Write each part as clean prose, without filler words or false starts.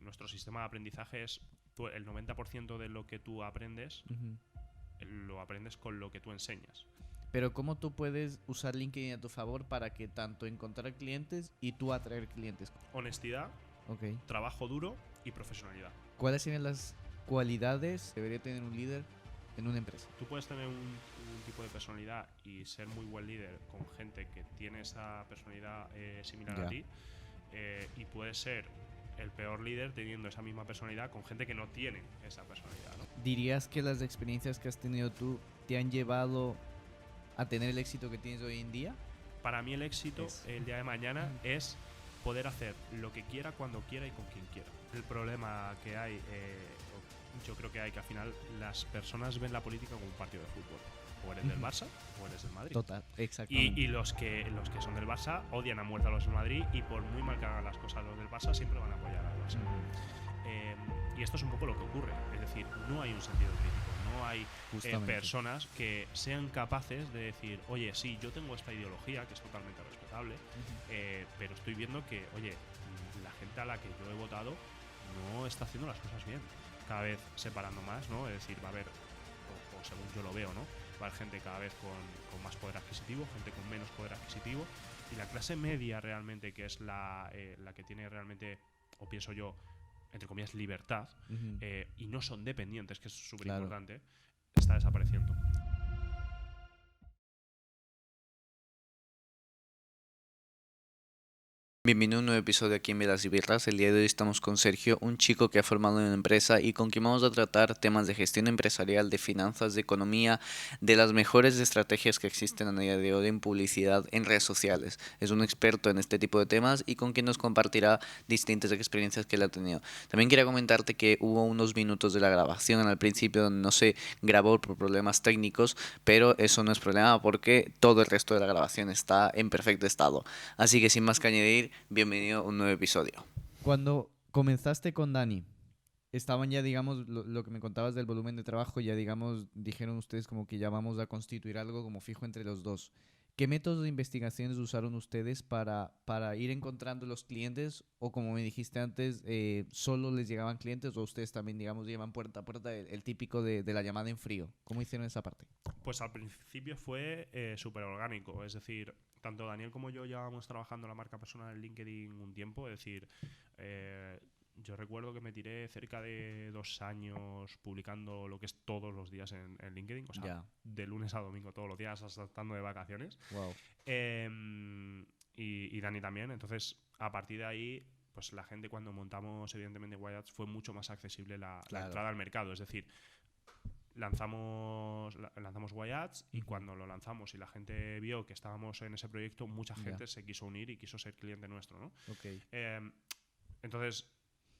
nuestro sistema de aprendizaje es el 90% de lo que tú aprendes, lo aprendes con lo que tú enseñas. Pero ¿cómo tú puedes usar LinkedIn a tu favor para que tanto encontrar clientes y tú atraer clientes? Honestidad, trabajo duro y profesionalidad. ¿Cuáles serían las cualidades que debería tener un líder en una empresa? Tú puedes tener un tipo de personalidad y ser muy buen líder con gente que tiene esa personalidad similar a ti, y puedes ser el peor líder teniendo esa misma personalidad con gente que no tiene esa personalidad, ¿no? ¿Dirías que las experiencias que has tenido tú te han llevado a tener el éxito que tienes hoy en día? Para mí el éxito el día de mañana es poder hacer lo que quiera, cuando quiera y con quien quiera. El problema que hay, yo creo que hay, que al final las personas ven la política como un partido de fútbol. O eres del Barça o eres del Madrid. Total, exactamente. Y los que son del Barça odian a muerte a los del Madrid, y por muy mal que hagan las cosas los del Barça siempre van a apoyar al Barça. Y esto es un poco lo que ocurre. Es decir, no hay un sentido crítico, no hay personas que sean capaces de decir, oye, sí, yo tengo esta ideología que es totalmente respetable, pero estoy viendo que, oye, la gente a la que yo he votado no está haciendo las cosas bien. Cada vez separando más, ¿no? Es decir, va a haber, o según yo lo veo, ¿no? Va a haber gente cada vez con más poder adquisitivo, gente con menos poder adquisitivo, y la clase media realmente, que es la que tiene realmente, o pienso yo, entre comillas, libertad, y no son dependientes, que es súper importante, está desapareciendo. Bienvenido a un nuevo episodio aquí en Velas y Birras. El día de hoy estamos con Sergio, un chico que ha formado una empresa y con quien vamos a tratar temas de gestión empresarial, de finanzas, de economía, de las mejores estrategias que existen a día de hoy en publicidad, en redes sociales. Es un experto en este tipo de temas y con quien nos compartirá distintas experiencias que él ha tenido. También quería comentarte que hubo unos minutos de la grabación al principio donde no se grabó por problemas técnicos, pero eso no es problema porque todo el resto de la grabación está en perfecto estado. Así que sin más que añadir, bienvenido a un nuevo episodio. Cuando comenzaste con Dani, estaban ya, digamos, lo que me contabas del volumen de trabajo, ya, digamos, dijeron ustedes como que ya vamos a constituir algo como fijo entre los dos. ¿Qué métodos de investigaciones usaron ustedes para ir encontrando los clientes? O como me dijiste antes, ¿solo les llegaban clientes o ustedes también, digamos, llevan puerta a puerta el típico de la llamada en frío? ¿Cómo hicieron esa parte? Pues al principio fue súper orgánico, es decir, tanto Daniel como yo llevábamos trabajando la marca personal en LinkedIn un tiempo, es decir, yo recuerdo que me tiré cerca de 2 años publicando lo que es todos los días en LinkedIn, o sea, de lunes a domingo todos los días, hasta estando de vacaciones. Wow. Y Dani también. Entonces, a partir de ahí, pues la gente, cuando montamos evidentemente Wyatt, fue mucho más accesible la entrada al mercado. Es decir, lanzamos Wyatt, y cuando lo lanzamos y la gente vio que estábamos en ese proyecto, mucha gente se quiso unir y quiso ser cliente nuestro, ¿no? Entonces,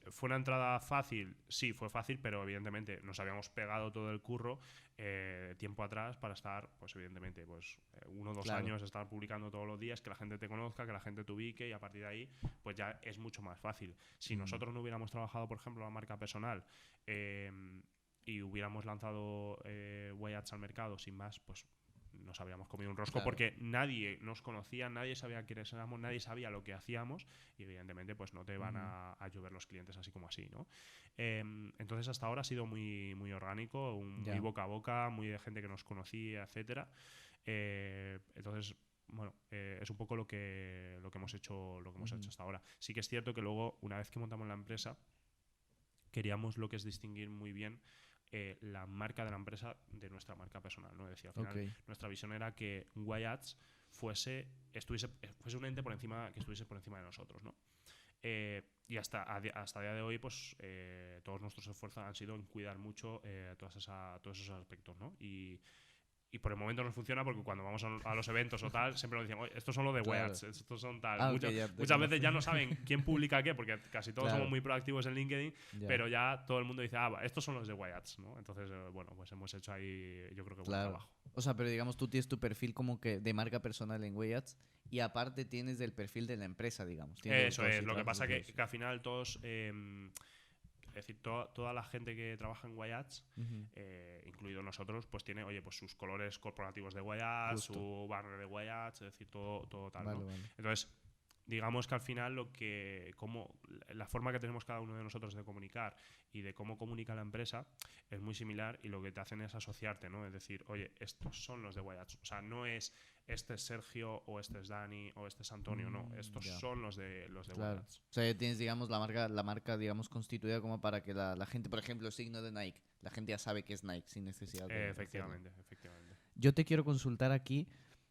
¿fue una entrada fácil? Sí, fue fácil, pero evidentemente nos habíamos pegado todo el curro tiempo atrás para estar, pues evidentemente, pues 1 o 2 años, estar publicando todos los días, que la gente te conozca, que la gente te ubique, y a partir de ahí, pues ya es mucho más fácil. Si nosotros no hubiéramos trabajado, por ejemplo, la marca personal, y hubiéramos lanzado Wyatt al mercado sin más, pues nos habríamos comido un rosco, porque nadie nos conocía, nadie sabía quiénes éramos, nadie sabía lo que hacíamos, y evidentemente pues no te van a llover los clientes así como así, ¿no? Entonces hasta ahora ha sido muy, muy orgánico, muy boca a boca, muy de gente que nos conocía, etcétera. Entonces, bueno, es un poco lo que hemos hecho hasta ahora. Sí que es cierto que luego, una vez que montamos la empresa, queríamos lo que es distinguir muy bien la marca de la empresa de nuestra marca personal, ¿no? Es decir, al final nuestra visión era que Wyatt fuese un ente que estuviese por encima de nosotros, ¿no? Y hasta el día de hoy, pues todos nuestros esfuerzos han sido en cuidar mucho todos esos aspectos, ¿no? Y por el momento nos funciona, porque cuando vamos a los eventos o tal, siempre nos dicen, oye, estos son los de Wyatt, estos son tal. Muchas veces ya no saben quién publica qué, porque casi todos somos muy proactivos en LinkedIn, pero ya todo el mundo dice, estos son los de Wyatt, ¿no? Entonces, bueno, pues hemos hecho ahí, yo creo que buen trabajo. O sea, pero digamos, tú tienes tu perfil como que de marca personal en Wyatt, y aparte tienes del perfil de la empresa, digamos. Eso es, lo que pasa que al final todos... es decir, toda la gente que trabaja en Wyatt, incluido nosotros, pues tiene, oye, pues sus colores corporativos de Wyatt, su banner de Wyatt, es decir, todo tal, ¿no? Entonces, digamos que al final la forma que tenemos cada uno de nosotros de comunicar y de cómo comunica la empresa es muy similar, y lo que te hacen es asociarte, ¿no? Es decir, oye, estos son los de Wyatt. O sea, no es este es Sergio o este es Dani o este es Antonio, no. Estos son los de claro. Wyatt. O sea, ya tienes, digamos, la marca, digamos, constituida como para que la gente, por ejemplo, el signo de Nike, la gente ya sabe que es Nike sin necesidad de Efectivamente. Yo te quiero consultar aquí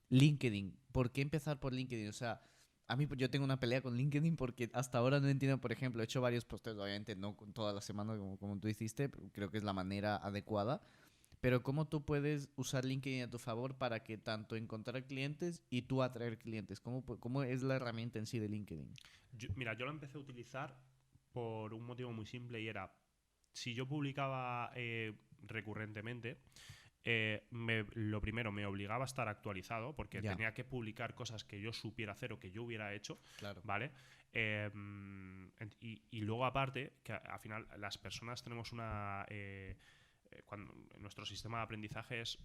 LinkedIn. ¿Por qué empezar por LinkedIn? O sea, a mí yo tengo una pelea con LinkedIn porque hasta ahora no entiendo, por ejemplo, he hecho varios posteos, obviamente no toda la semana como tú hiciste, creo que es la manera adecuada, pero ¿cómo tú puedes usar LinkedIn a tu favor para que tanto encontrar clientes y tú atraer clientes? ¿Cómo es la herramienta en sí de LinkedIn? Mira, yo lo empecé a utilizar por un motivo muy simple, y era, si yo publicaba recurrentemente, lo primero, me obligaba a estar actualizado, porque tenía que publicar cosas que yo supiera hacer o que yo hubiera hecho, ¿vale? Y luego, aparte, que al final las personas tenemos cuando nuestro sistema de aprendizaje es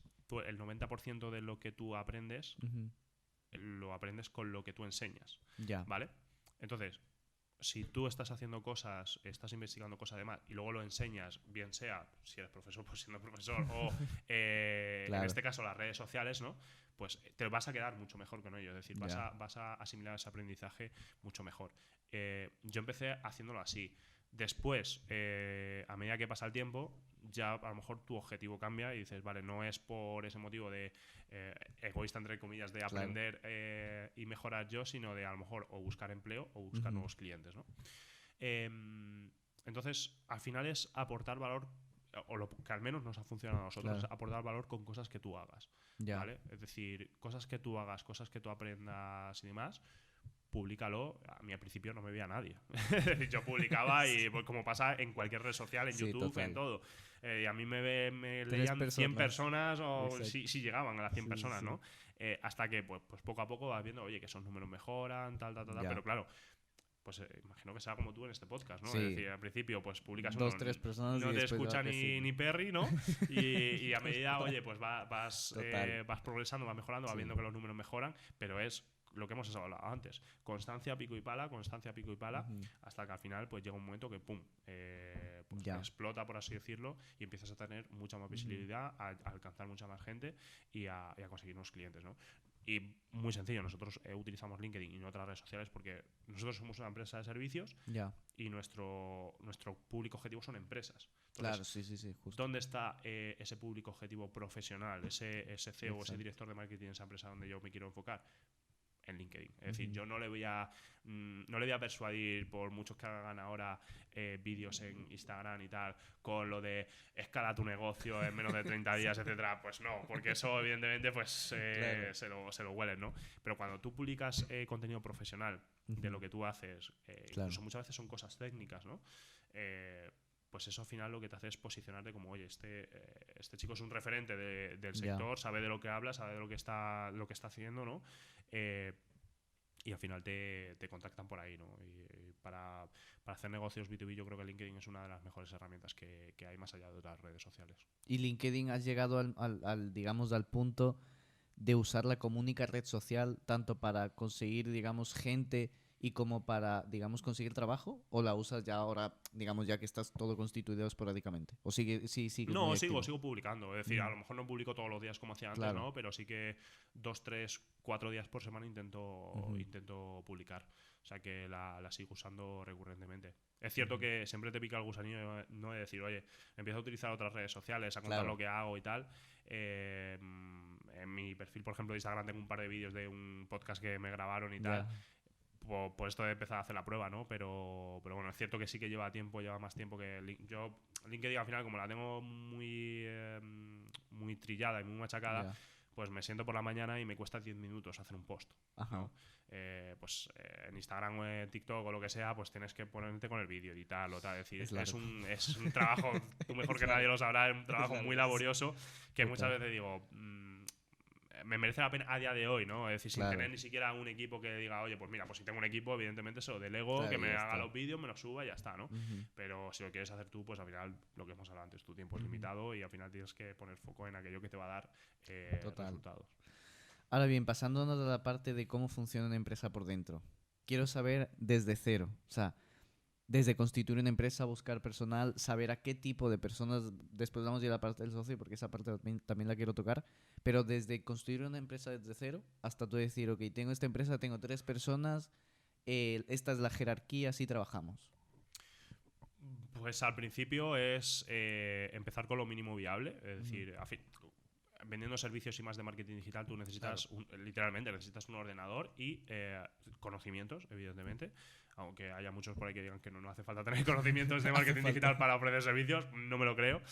el 90% de lo que tú aprendes, lo aprendes con lo que tú enseñas, ¿vale? Entonces, si tú estás haciendo cosas, estás investigando cosas además y luego lo enseñas, bien sea, si eres profesor, pues siendo profesor, o en este caso las redes sociales, ¿no? Pues te vas a quedar mucho mejor con ello. Es decir, vas a asimilar ese aprendizaje mucho mejor. Yo empecé haciéndolo así. Después, a medida que pasa el tiempo, ya a lo mejor tu objetivo cambia y dices, vale, no es por ese motivo de egoísta, entre comillas, de aprender y mejorar yo, sino de a lo mejor o buscar empleo o buscar nuevos clientes, ¿no? Entonces, al final es aportar valor, o lo que al menos nos ha funcionado a nosotros, es aportar valor con cosas que tú hagas, ¿vale? Es decir, cosas que tú hagas, cosas que tú aprendas y demás, públicalo. A mí al principio no me veía nadie. Yo publicaba y pues, como pasa en cualquier red social, en YouTube, en todo. Y a mí me leían 100 personas o si llegaban a las 100 personas, ¿no? Hasta que pues poco a poco vas viendo, oye, que esos números mejoran, tal. Pero claro, pues imagino que sea como tú en este podcast, ¿no? Es decir, al principio pues publicas 2-3 personas no y te escucha ni Perry, ¿no? Y a medida, oye, pues vas progresando, vas mejorando, vas viendo que los números mejoran, pero es lo que hemos hablado antes, constancia, pico y pala, hasta que al final pues llega un momento que pum, pues explota, por así decirlo, y empiezas a tener mucha más visibilidad, a alcanzar mucha más gente y a conseguir unos clientes, ¿no? Y muy sencillo, nosotros utilizamos LinkedIn y no otras redes sociales porque nosotros somos una empresa de servicios y nuestro público objetivo son empresas. Entonces, sí, justo. ¿Dónde está ese público objetivo profesional, ese CEO, ese director de marketing de esa empresa donde yo me quiero enfocar? En LinkedIn. Es decir, yo no le voy a persuadir, por muchos que hagan ahora vídeos en Instagram y tal, con lo de escala tu negocio en menos de 30 días, etcétera. Pues no, porque eso evidentemente pues se lo huelen, ¿no? Pero cuando tú publicas contenido profesional de lo que tú haces, incluso muchas veces son cosas técnicas, ¿no? Pues eso al final lo que te hace es posicionarte como, oye, este chico es un referente del sector, sabe de lo que habla, sabe de lo que está haciendo, ¿no? Y al final te contactan por ahí, ¿no? Y para hacer negocios B2B yo creo que LinkedIn es una de las mejores herramientas que hay más allá de otras redes sociales. ¿Y LinkedIn has llegado al punto de usarla como única red social tanto para conseguir, digamos, gente y como para, digamos, conseguir trabajo? ¿O la usas ya ahora, digamos, ya que estás todo constituido esporádicamente? ¿O sigue No, sigo publicando. Es decir, a lo mejor no publico todos los días como hacía antes, ¿no? Pero sí que 2, 3, 4 días por semana intento publicar. O sea que la sigo usando recurrentemente. Es cierto que siempre te pica el gusanillo, no de decir, oye, empiezo a utilizar otras redes sociales, a contar lo que hago y tal. En mi perfil, por ejemplo, de Instagram tengo un par de vídeos de un podcast que me grabaron y tal. Por esto de empezar a hacer la prueba, ¿no? Pero bueno, es cierto que sí que lleva más tiempo que LinkedIn al final, como la tengo muy trillada y muy machacada, pues me siento por la mañana y me cuesta 10 minutos hacer un post, ¿no? Pues en Instagram o en TikTok o lo que sea, pues tienes que ponerte con el vídeo, editarlo, tal. Es decir, es un trabajo, tú mejor que nadie lo sabrás, es un trabajo muy laborioso que muchas veces digo... me merece la pena a día de hoy, ¿no? Es decir, sin tener ni siquiera un equipo que diga, oye, pues mira, pues si tengo un equipo, evidentemente se lo delego, que me haga los vídeos, me los suba y ya está, ¿no? Pero si lo quieres hacer tú, pues al final, lo que hemos hablado antes, tu tiempo es limitado y al final tienes que poner foco en aquello que te va a dar resultados. Ahora bien, pasándonos a la parte de cómo funciona una empresa por dentro. quiero saber desde cero. O sea, desde constituir una empresa, buscar personal, saber a qué tipo de personas, después vamos a ir a la parte del socio porque esa parte también la quiero tocar, pero desde construir una empresa desde cero hasta tú decir, ok, tengo esta empresa, tengo 3 personas, esta es la jerarquía, así trabajamos. Pues al principio es empezar con lo mínimo viable, es decir, vendiendo servicios y más de marketing digital, tú necesitas, literalmente, necesitas un ordenador y conocimientos, evidentemente. Aunque haya muchos por ahí que digan que no hace falta tener conocimientos de marketing digital para ofrecer servicios, no me lo creo.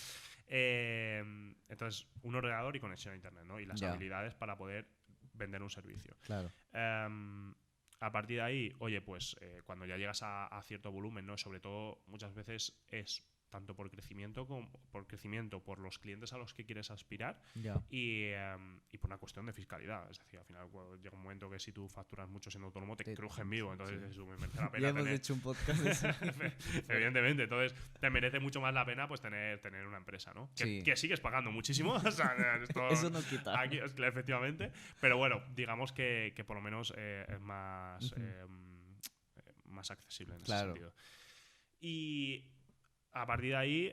Entonces, un ordenador y conexión a internet, ¿no? Y las habilidades para poder vender un servicio. Claro. A partir de ahí, oye, pues cuando ya llegas a cierto volumen, ¿no? Sobre todo, muchas veces es tanto por crecimiento como por los clientes a los que quieres aspirar y por una cuestión de fiscalidad. Es decir, al final llega un momento que si tú facturas mucho siendo autónomo te cruje en vivo, entonces eso me merece la pena. Ya hemos hecho un podcast de eso. Evidentemente, entonces te merece mucho más la pena pues tener una empresa, ¿no? Que sigues pagando muchísimo. O sea, eso no quita. Aquí, efectivamente, pero bueno, digamos que por lo menos es más, más accesible en ese sentido. Y a partir de ahí,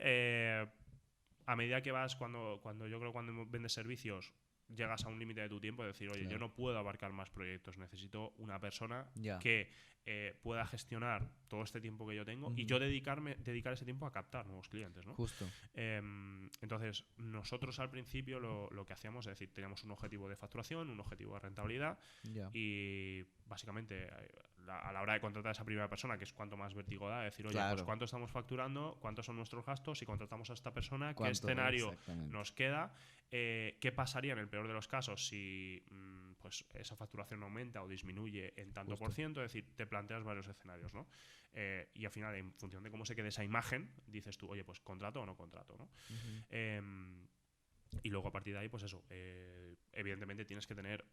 a medida que vas, cuando yo creo que cuando vendes servicios, llegas a un límite de tu tiempo, es decir, oye, yo no puedo abarcar más proyectos, necesito una persona que pueda gestionar todo este tiempo que yo tengo y yo dedicar ese tiempo a captar nuevos clientes, ¿no? Justo. Entonces, nosotros al principio lo que hacíamos, es decir, teníamos un objetivo de facturación, un objetivo de rentabilidad y básicamente a la hora de contratar a esa primera persona, que es cuanto más vértigo da, decir, oye, pues cuánto estamos facturando, cuántos son nuestros gastos, si contratamos a esta persona, qué escenario nos queda, qué pasaría en el peor de los casos si pues esa facturación aumenta o disminuye en tanto por ciento, es decir, te planteas varios escenarios, ¿no? Y al final, en función de cómo se quede esa imagen, dices tú, oye, pues contrato o no contrato, ¿no? Y luego a partir de ahí, pues eso, evidentemente tienes que tener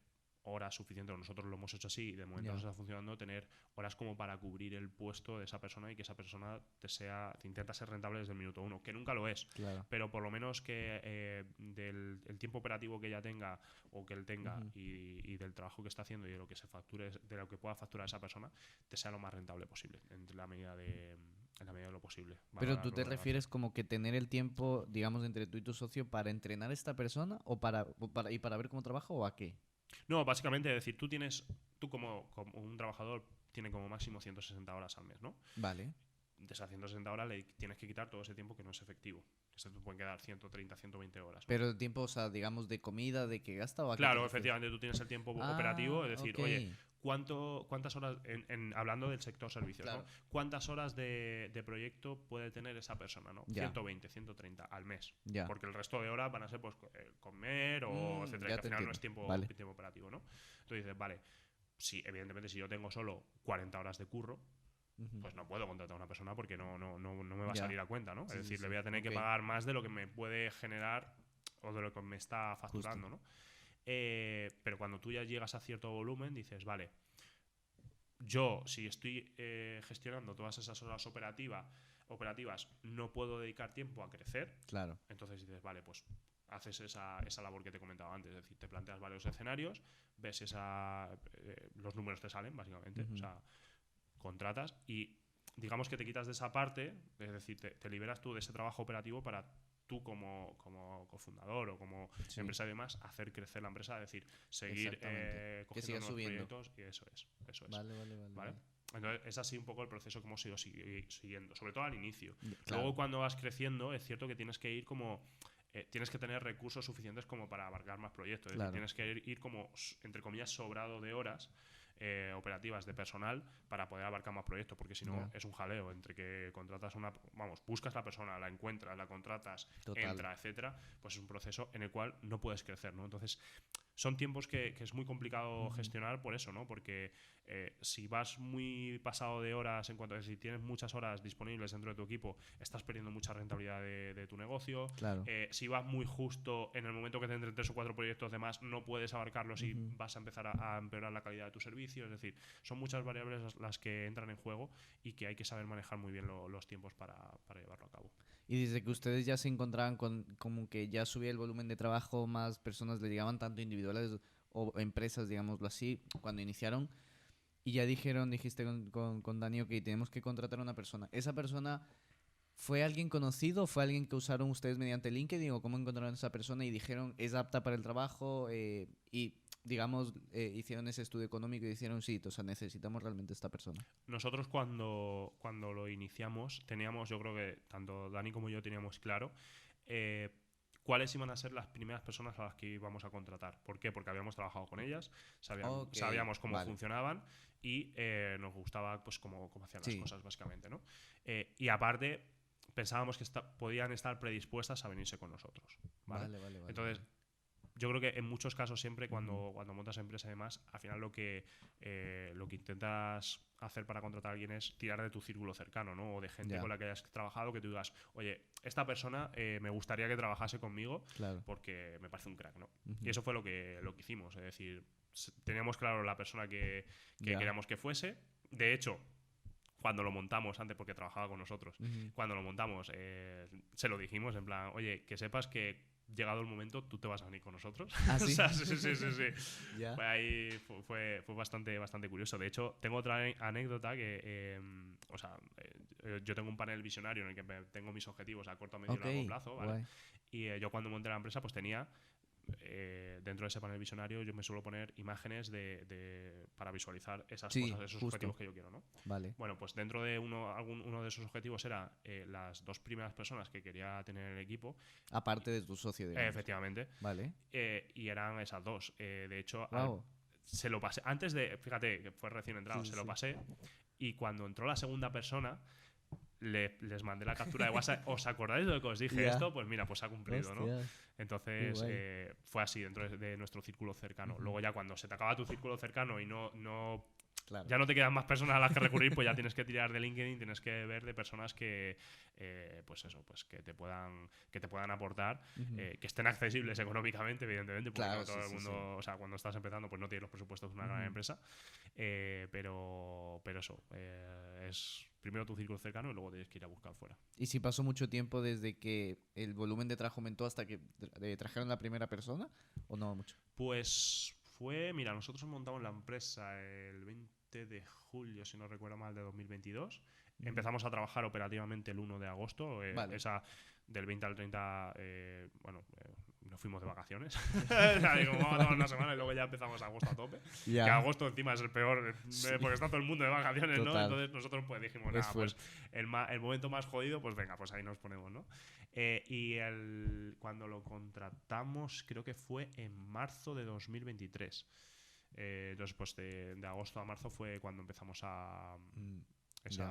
horas suficientes, nosotros lo hemos hecho así y de momento nos está funcionando, tener horas como para cubrir el puesto de esa persona y que esa persona te intenta ser rentable desde el minuto 1, que nunca lo es, pero por lo menos que del el tiempo operativo que ella tenga o que él tenga y del trabajo que está haciendo y de lo que se facture, de lo que pueda facturar esa persona, te sea lo más rentable posible, en la medida de lo posible. Pero tú te refieres como que tener el tiempo, digamos, entre tú y tu socio para entrenar a esta persona o para ver cómo trabaja o a qué? No, básicamente, es decir, tú como un trabajador tiene como máximo 160 horas al mes, ¿no? Vale. De esas 160 horas le tienes que quitar todo ese tiempo que no es efectivo. Que se te pueden quedar 130, 120 horas, ¿no? Pero el tiempo, o sea, digamos, de comida, de que gasta o a qué. Claro, efectivamente, tú tienes el tiempo operativo, es decir, oye, ¿cuántas horas, hablando del sector servicios, ¿no? ¿Cuántas horas de proyecto puede tener esa persona, ¿no? 120, 130 al mes. Porque el resto de horas van a ser pues comer o etcétera, que al final no es tiempo operativo, ¿no? Entonces dices, vale, sí, evidentemente si yo tengo solo 40 horas de curro, pues no puedo contratar a una persona porque no me va a salir a cuenta, ¿no? Es decir, le voy a tener que pagar más de lo que me puede generar o de lo que me está facturando, ¿no? Pero cuando tú ya llegas a cierto volumen, dices, vale, yo si estoy gestionando todas esas horas operativas, no puedo dedicar tiempo a crecer. Claro. Entonces dices, vale, pues haces esa labor que te comentaba antes, es decir, te planteas varios escenarios, ves los números te salen, básicamente, o sea, contratas y digamos que te quitas de esa parte, es decir, te liberas tú de ese trabajo operativo para tú como cofundador o como empresario y demás hacer crecer la empresa, es decir, seguir cogiendo nuevos proyectos y eso es. Vale. Entonces es así un poco el proceso que hemos ido siguiendo, sobre todo al inicio. Luego cuando vas creciendo es cierto que tienes que ir como tienes que tener recursos suficientes como para abarcar más proyectos, es decir, tienes que ir como entre comillas sobrado de horas operativas de personal para poder abarcar más proyectos, porque si no es un jaleo entre que contratas buscas la persona, la encuentras, la contratas, entra, etcétera, pues es un proceso en el cual no puedes crecer, ¿no? Entonces son tiempos que es muy complicado gestionar por eso, ¿no? Porque si vas muy pasado de horas en cuanto a si tienes muchas horas disponibles dentro de tu equipo, estás perdiendo mucha rentabilidad de tu negocio. Si vas muy justo en el momento que te entren 3 o 4 proyectos de más, no puedes abarcarlos y vas a empezar a empeorar la calidad de tu servicio. Es decir, son muchas variables las que entran en juego y que hay que saber manejar muy bien los tiempos para llevarlo a cabo. Y desde que ustedes ya se encontraban como que ya subía el volumen de trabajo, más personas le llegaban, tanto individuales o empresas, digámoslo así, cuando iniciaron, Y ya dijiste con Dani, ok, tenemos que contratar a una persona. ¿Esa persona fue alguien conocido o fue alguien que usaron ustedes mediante LinkedIn? ¿O cómo encontraron a esa persona y dijeron, es apta para el trabajo? Y, digamos, hicieron ese estudio económico y dijeron, sí, o sea, necesitamos realmente esta persona. Nosotros cuando lo iniciamos teníamos, yo creo que tanto Dani como yo teníamos claro cuáles iban a ser las primeras personas a las que íbamos a contratar. ¿Por qué? Porque habíamos trabajado con ellas, sabíamos cómo funcionaban y nos gustaba pues cómo hacían las cosas, básicamente, ¿no? Y aparte, pensábamos que podían estar predispuestas a venirse con nosotros. ¿Vale? Entonces, yo creo que en muchos casos siempre cuando montas empresa y demás, al final lo que intentas hacer para contratar a alguien es tirar de tu círculo cercano, ¿no? O de gente con la que hayas trabajado, que tú digas, oye, esta persona me gustaría que trabajase conmigo porque me parece un crack, ¿no? Y eso fue lo que hicimos, es decir, teníamos claro la persona que queríamos que fuese. De hecho, cuando lo montamos, antes porque trabajaba con nosotros, cuando lo montamos se lo dijimos en plan, oye, que sepas que llegado el momento tú te vas a venir con nosotros. ¿Ah, sí? O sea, sí. Fue ahí, fue bastante curioso. De hecho, tengo otra anécdota que, yo tengo un panel visionario en el que tengo mis objetivos a corto, medio y largo plazo, ¿vale? Y yo cuando monté la empresa pues tenía dentro de ese panel visionario yo me suelo poner imágenes para visualizar esas cosas, esos objetivos que yo quiero, ¿no? Vale. Bueno, pues dentro de uno de esos objetivos era las 2 primeras personas que quería tener en el equipo. Aparte de tu socio, digamos. Efectivamente. Vale. Y eran esas 2. De hecho, se lo pasé. Antes de, fíjate, que fue recién entrado, se lo pasé. Y cuando entró la segunda persona, les mandé la captura de WhatsApp. ¿Os acordáis de lo que os dije esto? Pues mira, pues ha cumplido, ¿no? Entonces fue así dentro de nuestro círculo cercano. Luego ya cuando se te acaba tu círculo cercano y ya no te quedan más personas a las que recurrir, pues ya tienes que tirar de LinkedIn, tienes que ver de personas que que te puedan aportar, que estén accesibles económicamente, evidentemente, porque no todo el mundo, o sea, cuando estás empezando, pues no tienes los presupuestos de una gran empresa, pero eso, es primero tu círculo cercano y luego tienes que ir a buscar fuera. ¿Y si pasó mucho tiempo desde que el volumen de trabajo aumentó hasta que trajeron la primera persona o no mucho? Pues mira, nosotros montamos la empresa el 20 de julio, si no recuerdo mal, de 2022. Empezamos a trabajar operativamente el 1 de agosto. Esa del 20 al 30, nos fuimos de vacaciones. O sea, digo, vamos a tomar una semana y luego ya empezamos agosto a tope. Que agosto encima es el peor, porque está todo el mundo de vacaciones, ¿no? Entonces nosotros pues dijimos, nada, pues el momento más jodido, pues venga, pues ahí nos ponemos, ¿no? Y cuando lo contratamos, creo que fue en marzo de 2023. Entonces, pues de agosto a marzo fue cuando empezamos empezó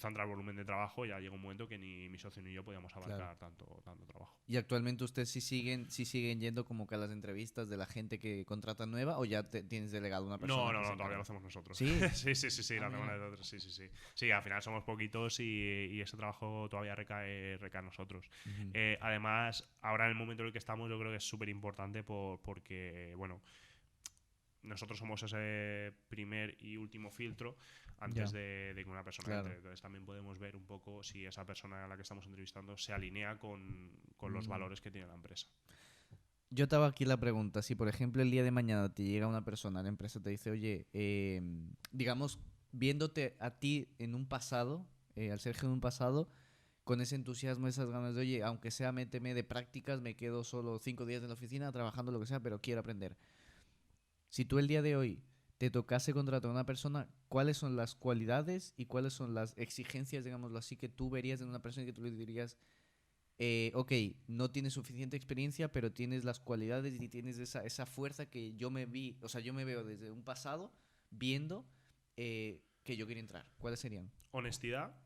a entrar volumen de trabajo. Ya llegó un momento que ni mi socio ni yo podíamos abarcar tanto trabajo. ¿Y actualmente ustedes sí siguen yendo como que a las entrevistas de la gente que contrata nueva o ya tienes delegado una persona? No, todavía lo hacemos nosotros. ¿Sí? Sí, la hacemos nosotros, sí. Sí, al final somos poquitos y ese trabajo todavía recae en nosotros. Además, ahora en el momento en el que estamos yo creo que es súper importante porque, bueno, nosotros somos ese primer y último filtro antes de que una persona entre. Entonces también podemos ver un poco si esa persona a la que estamos entrevistando se alinea con los valores que tiene la empresa. Yo te hago aquí la pregunta. Si, por ejemplo, el día de mañana te llega una persona a la empresa y te dice, oye, digamos, viéndote a ti en un pasado, al Sergio en un pasado, con ese entusiasmo, esas ganas de, oye, aunque sea méteme de prácticas, me quedo solo 5 días en la oficina trabajando lo que sea, pero quiero aprender. Si tú el día de hoy te tocase contratar a una persona, ¿cuáles son las cualidades y cuáles son las exigencias, digámoslo así, que tú verías en una persona y que tú le dirías, ok, no tienes suficiente experiencia, pero tienes las cualidades y tienes esa fuerza que yo me veo desde un pasado viendo que yo quería entrar? ¿Cuáles serían? Honestidad,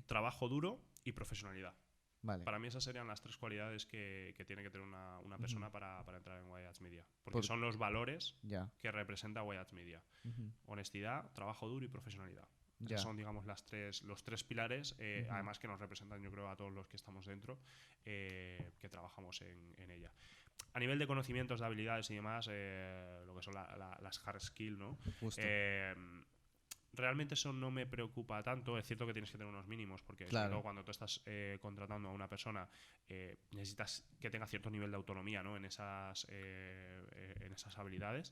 trabajo duro y profesionalidad. Vale. Para mí esas serían las 3 cualidades que tiene que tener una persona para entrar en Wyatt's Media. Porque son los valores que representa Wyatt's Media. Honestidad, trabajo duro y profesionalidad. Son, digamos, los tres pilares, además que nos representan, yo creo, a todos los que estamos dentro, que trabajamos en ella. A nivel de conocimientos, de habilidades y demás, lo que son las hard skills, ¿no? Realmente eso no me preocupa tanto. Es cierto que tienes que tener unos mínimos, porque sobre todo cuando tú estás contratando a una persona, necesitas que tenga cierto nivel de autonomía, ¿no? en esas habilidades.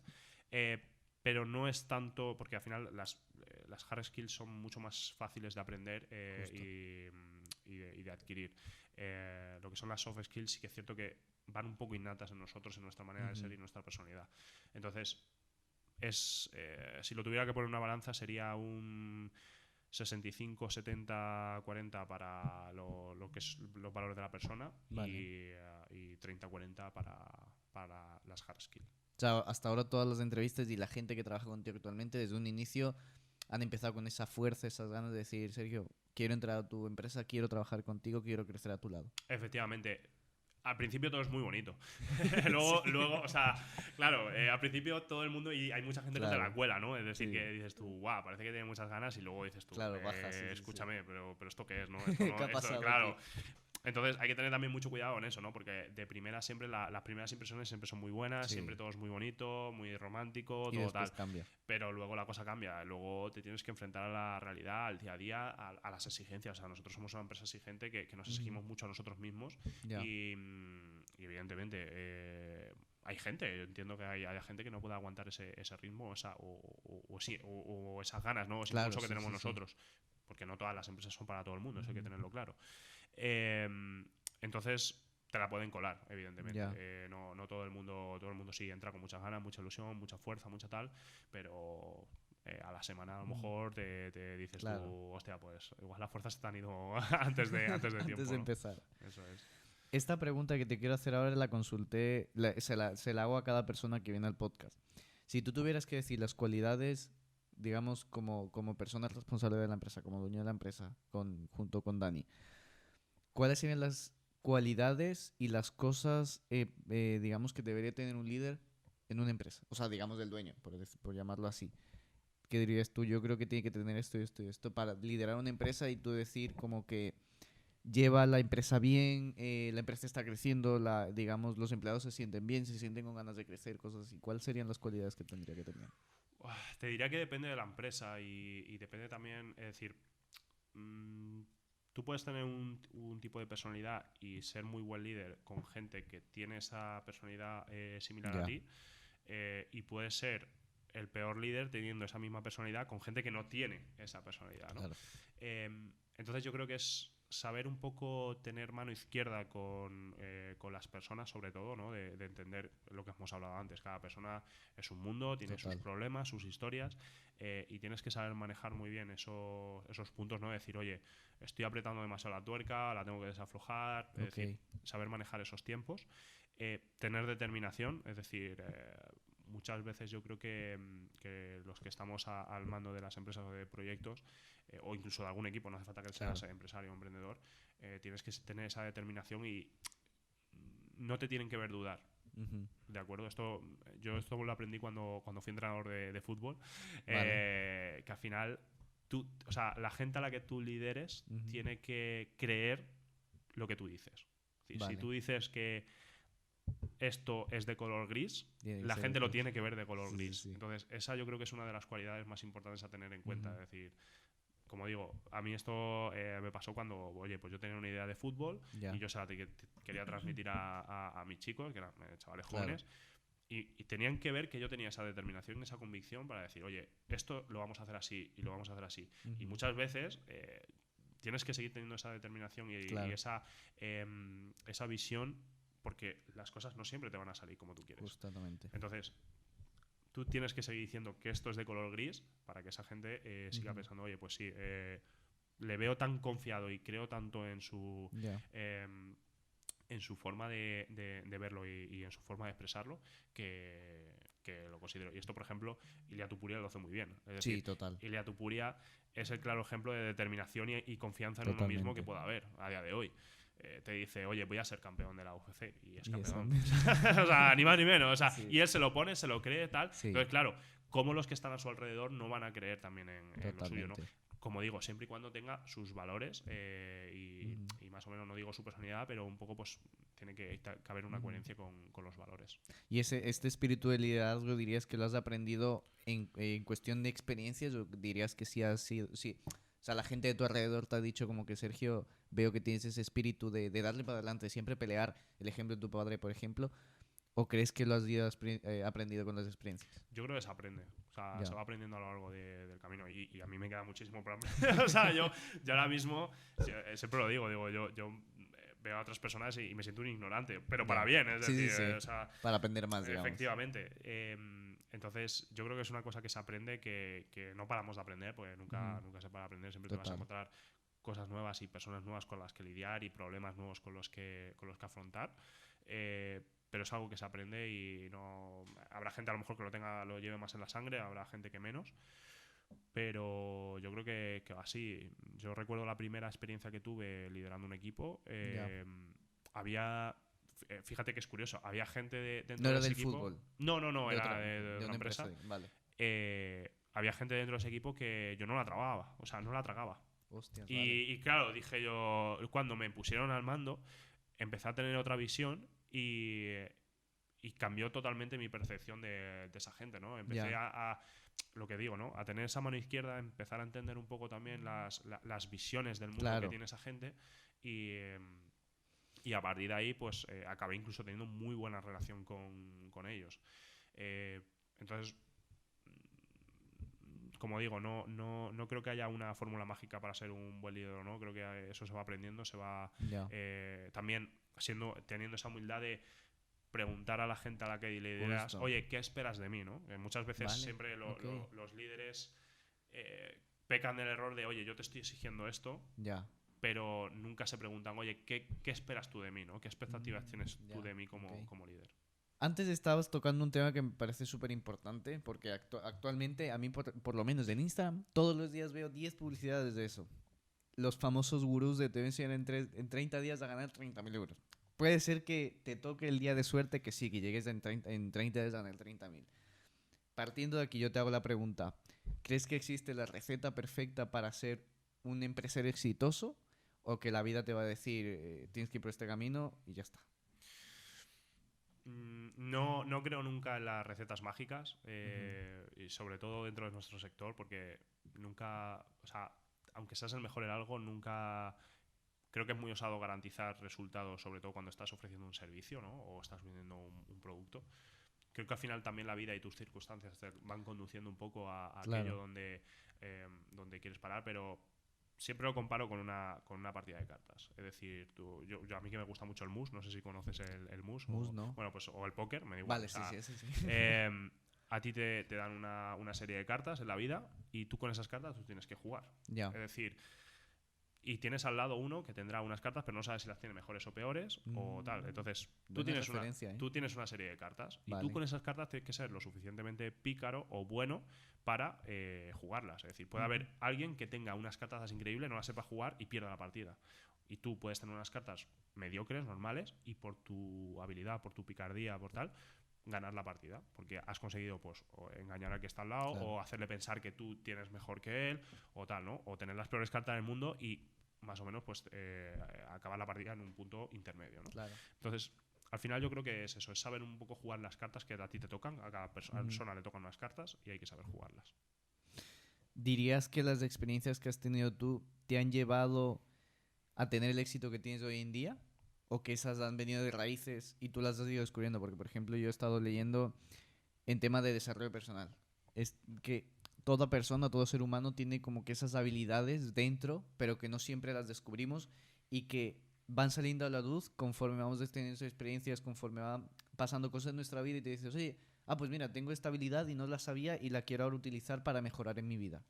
pero no es tanto, porque al final las hard skills son mucho más fáciles de aprender y de adquirir. Lo que son las soft skills sí que es cierto que van un poco innatas en nosotros, en nuestra manera de ser y nuestra personalidad. Entonces, si lo tuviera que poner en una balanza, sería un 65, 70, 40 para lo que es los valores de la persona, y 30, 40 para las hard skills. O sea, hasta ahora todas las entrevistas y la gente que trabaja contigo actualmente desde un inicio han empezado con esa fuerza, esas ganas de decir, Sergio, quiero entrar a tu empresa, quiero trabajar contigo, quiero crecer a tu lado. Efectivamente. Al principio todo es muy bonito. luego, o sea, claro, al principio todo el mundo, y hay mucha gente que te la cuela, ¿no? Es decir, que dices tú, guau, parece que tiene muchas ganas, y luego dices tú, baja, escúchame, pero ¿esto qué es, no? Esto no ¿Qué ha pasado claro. Aquí? Entonces hay que tener también mucho cuidado en eso, ¿no? Porque de primera siempre las primeras impresiones siempre son muy buenas, siempre todo es muy bonito, muy romántico, y todo tal. Cambia. Pero luego la cosa cambia. Luego te tienes que enfrentar a la realidad, al día a día, a las exigencias. O sea, nosotros somos una empresa exigente que nos exigimos mucho a nosotros mismos. Y evidentemente hay gente, yo entiendo que hay gente que no puede aguantar ese ritmo o esas ganas, ¿no? O ese impulso que tenemos nosotros. Porque no todas las empresas son para todo el mundo, eso hay que tenerlo claro. Entonces te la pueden colar, evidentemente. No todo el mundo sí entra con muchas ganas, mucha ilusión, mucha fuerza, mucha tal, pero a la semana a lo mejor te dices tú, hostia, pues igual las fuerzas se te han ido antes de tiempo. Antes de empezar. Eso es. Esta pregunta que te quiero hacer ahora la consulté, se la hago a cada persona que viene al podcast. Si tú tuvieras que decir las cualidades, digamos, como persona responsable de la empresa, como dueño de la empresa, junto con Dani, ¿cuáles serían las cualidades y las cosas, digamos, que debería tener un líder en una empresa? O sea, digamos, del dueño, por llamarlo así. ¿Qué dirías tú? Yo creo que tiene que tener esto y esto y esto para liderar una empresa y tú decir como que lleva la empresa bien, la empresa está creciendo, digamos, los empleados se sienten bien, se sienten con ganas de crecer, cosas así. ¿Cuáles serían las cualidades que tendría que tener? Te diría que depende de la empresa y depende también, es decir, tú puedes tener un tipo de personalidad y ser muy buen líder con gente que tiene esa personalidad similar a ti, y puedes ser el peor líder teniendo esa misma personalidad con gente que no tiene esa personalidad, ¿no? Claro. Entonces yo creo que es saber un poco tener mano izquierda con las personas, sobre todo, ¿no? De entender lo que hemos hablado antes. Cada persona es un mundo, tiene sus problemas, sus historias, y tienes que saber manejar muy bien esos puntos, ¿no? Decir, oye, estoy apretando demasiado la tuerca, la tengo que desaflojar, es decir, saber manejar esos tiempos, tener determinación, es decir, muchas veces yo creo que los que estamos al mando de las empresas o de proyectos, o incluso de algún equipo, no hace falta que seas empresario o emprendedor, tienes que tener esa determinación y no te tienen que ver dudar. ¿De acuerdo? Yo esto lo aprendí cuando fui entrenador de fútbol, que al final o sea, la gente a la que tú lideres tiene que creer lo que tú dices. Es decir, si tú dices que esto es de color gris, la gente lo tiene que ver de color gris. Entonces, esa yo creo que es una de las cualidades más importantes a tener en cuenta. Es decir, como digo, a mí esto me pasó cuando, oye, pues yo tenía una idea de fútbol y yo se la quería transmitir a mis chicos, que eran chavales jóvenes, y tenían que ver que yo tenía esa determinación, esa convicción para decir, oye, esto lo vamos a hacer así y lo vamos a hacer así. Y muchas veces tienes que seguir teniendo esa determinación y esa visión, porque las cosas no siempre te van a salir como tú quieres. Justamente. Entonces, tú tienes que seguir diciendo que esto es de color gris para que esa gente siga pensando, oye, pues sí, le veo tan confiado y creo tanto en su forma de verlo y en su forma de expresarlo que lo considero. Y esto, por ejemplo, Ilia Tupuria lo hace muy bien. Es decir, total. Ilia Tupuria es el claro ejemplo de determinación y confianza en uno mismo que pueda haber a día de hoy. Te dice, oye, voy a ser campeón de la UFC, y es campeón. O sea, ni más ni menos. O sea, y él se lo pone, se lo cree, tal. Entonces, claro, ¿cómo los que están a su alrededor no van a creer también en lo suyo, ¿no? Como digo, siempre y cuando tenga sus valores y más o menos, no digo su personalidad, pero un poco pues tiene que haber una coherencia con los valores. ¿Y este espíritu de liderazgo dirías que lo has aprendido en cuestión de experiencias, o dirías que sí has sido... Sí. O sea, la gente de tu alrededor te ha dicho como que, Sergio, veo que tienes ese espíritu de darle para adelante, siempre pelear, el ejemplo de tu padre, por ejemplo, ¿O crees que lo has ido aprendido con las experiencias? Yo creo que se aprende. O sea, se va aprendiendo a lo largo del camino. Y a mí me queda muchísimo por aprender. O sea, yo ahora mismo, siempre lo digo, yo veo a otras personas y me siento un ignorante, pero para bien, es decir, o sea, para aprender más, digamos. Efectivamente. Entonces, yo creo que es una cosa que se aprende que no paramos de aprender, porque nunca se para de aprender, siempre te vas a encontrar cosas nuevas y personas nuevas con las que lidiar y problemas nuevos con los que afrontar. Pero es algo que se aprende y no habrá gente a lo mejor que lo lleve más en la sangre, habrá gente que menos. Pero yo creo que va así. Yo recuerdo la primera experiencia que tuve liderando un equipo. Había... Fíjate que es curioso. Había gente dentro de ese equipo. Fútbol. No, era de otra empresa. Vale. Había gente dentro de ese equipo que yo no la tragaba. O sea, no la tragaba. Hostias, y claro, dije yo, cuando me pusieron al mando, empecé a tener otra visión y cambió totalmente mi percepción de esa gente, ¿no? Empecé a lo que digo, ¿no? A tener esa mano izquierda, empezar a entender un poco también las visiones del mundo que tiene esa gente y a partir de ahí pues acabé incluso teniendo muy buena relación con ellos. Entonces, como digo, no creo que haya una fórmula mágica para ser un buen líder o no. Creo que eso se va aprendiendo, se va también teniendo esa humildad de preguntar a la gente a la que lideras, oye, ¿qué esperas de mí? ¿No? Muchas veces siempre los líderes pecan del error de, oye, yo te estoy exigiendo esto, pero nunca se preguntan, oye, ¿qué esperas tú de mí? ¿No? ¿Qué expectativas tienes tú de mí como líder? Antes estabas tocando un tema que me parece súper importante, porque actualmente a mí, por lo menos en Instagram, todos los días veo 10 publicidades de eso. Los famosos gurús de te voy a enseñar en 30 días a ganar 30.000 euros. Puede ser que te toque el día de suerte, que sí, que llegues en 30 días a ganar 30.000. Partiendo de aquí, yo te hago la pregunta. ¿Crees que existe la receta perfecta para ser un empresario exitoso? ¿O que la vida te va a decir, tienes que ir por este camino y ya está? No creo nunca en las recetas mágicas, y sobre todo dentro de nuestro sector, porque nunca, o sea, aunque seas el mejor en algo, nunca... Creo que es muy osado garantizar resultados, sobre todo cuando estás ofreciendo un servicio, ¿no? O estás vendiendo un producto. Creo que al final también la vida y tus circunstancias te van conduciendo un poco a aquello donde quieres parar, pero siempre lo comparo con una partida de cartas. Es decir, yo a mí que me gusta mucho el mus, no sé si conoces el mus. ¿No? Bueno, pues o el póker, me da igual. Vale, sí. A ti te dan una serie de cartas en la vida y tú con esas cartas tú tienes que jugar. Es decir, y tienes al lado uno que tendrá unas cartas, pero no sabes si las tiene mejores o peores o tal. Entonces, tú tienes una serie de cartas y tú con esas cartas tienes que ser lo suficientemente pícaro o bueno para jugarlas. Es decir, puede haber alguien que tenga unas cartas increíbles, no las sepa jugar y pierda la partida. Y tú puedes tener unas cartas mediocres, normales, y por tu habilidad, por tu picardía, por tal, ganar la partida, porque has conseguido pues o engañar al que está al lado, o hacerle pensar que tú tienes mejor que él o tal, ¿no? O tener las peores cartas del mundo y más o menos pues acabar la partida en un punto intermedio, ¿no? Entonces, al final yo creo que es eso, es saber un poco jugar las cartas que a ti te tocan, a cada persona le tocan unas cartas y hay que saber jugarlas. ¿Dirías que las experiencias que has tenido tú te han llevado a tener el éxito que tienes hoy en día? ¿O que esas han venido de raíces y tú las has ido descubriendo? Porque, por ejemplo, yo he estado leyendo en tema de desarrollo personal. Es que toda persona, todo ser humano tiene como que esas habilidades dentro, pero que no siempre las descubrimos y que van saliendo a la luz conforme vamos teniendo experiencias, conforme van pasando cosas en nuestra vida y te dices, oye, pues mira, tengo esta habilidad y no la sabía y la quiero ahora utilizar para mejorar en mi vida.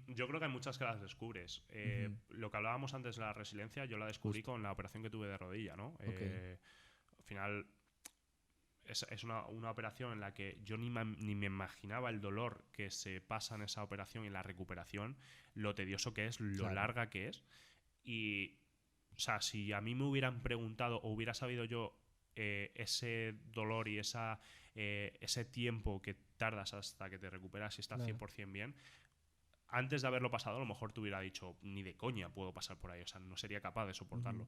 Yo creo que hay muchas que las descubres. Lo que hablábamos antes de la resiliencia, yo la descubrí con la operación que tuve de rodilla, ¿no? Al final es una operación en la que yo ni me imaginaba el dolor que se pasa en esa operación y la recuperación, lo tedioso que es, lo larga que es. Y, o sea, si a mí me hubieran preguntado o hubiera sabido yo ese dolor y ese tiempo que tardas hasta que te recuperas y estás 100% bien, antes de haberlo pasado, a lo mejor te hubiera dicho, ni de coña puedo pasar por ahí, o sea, no sería capaz de soportarlo.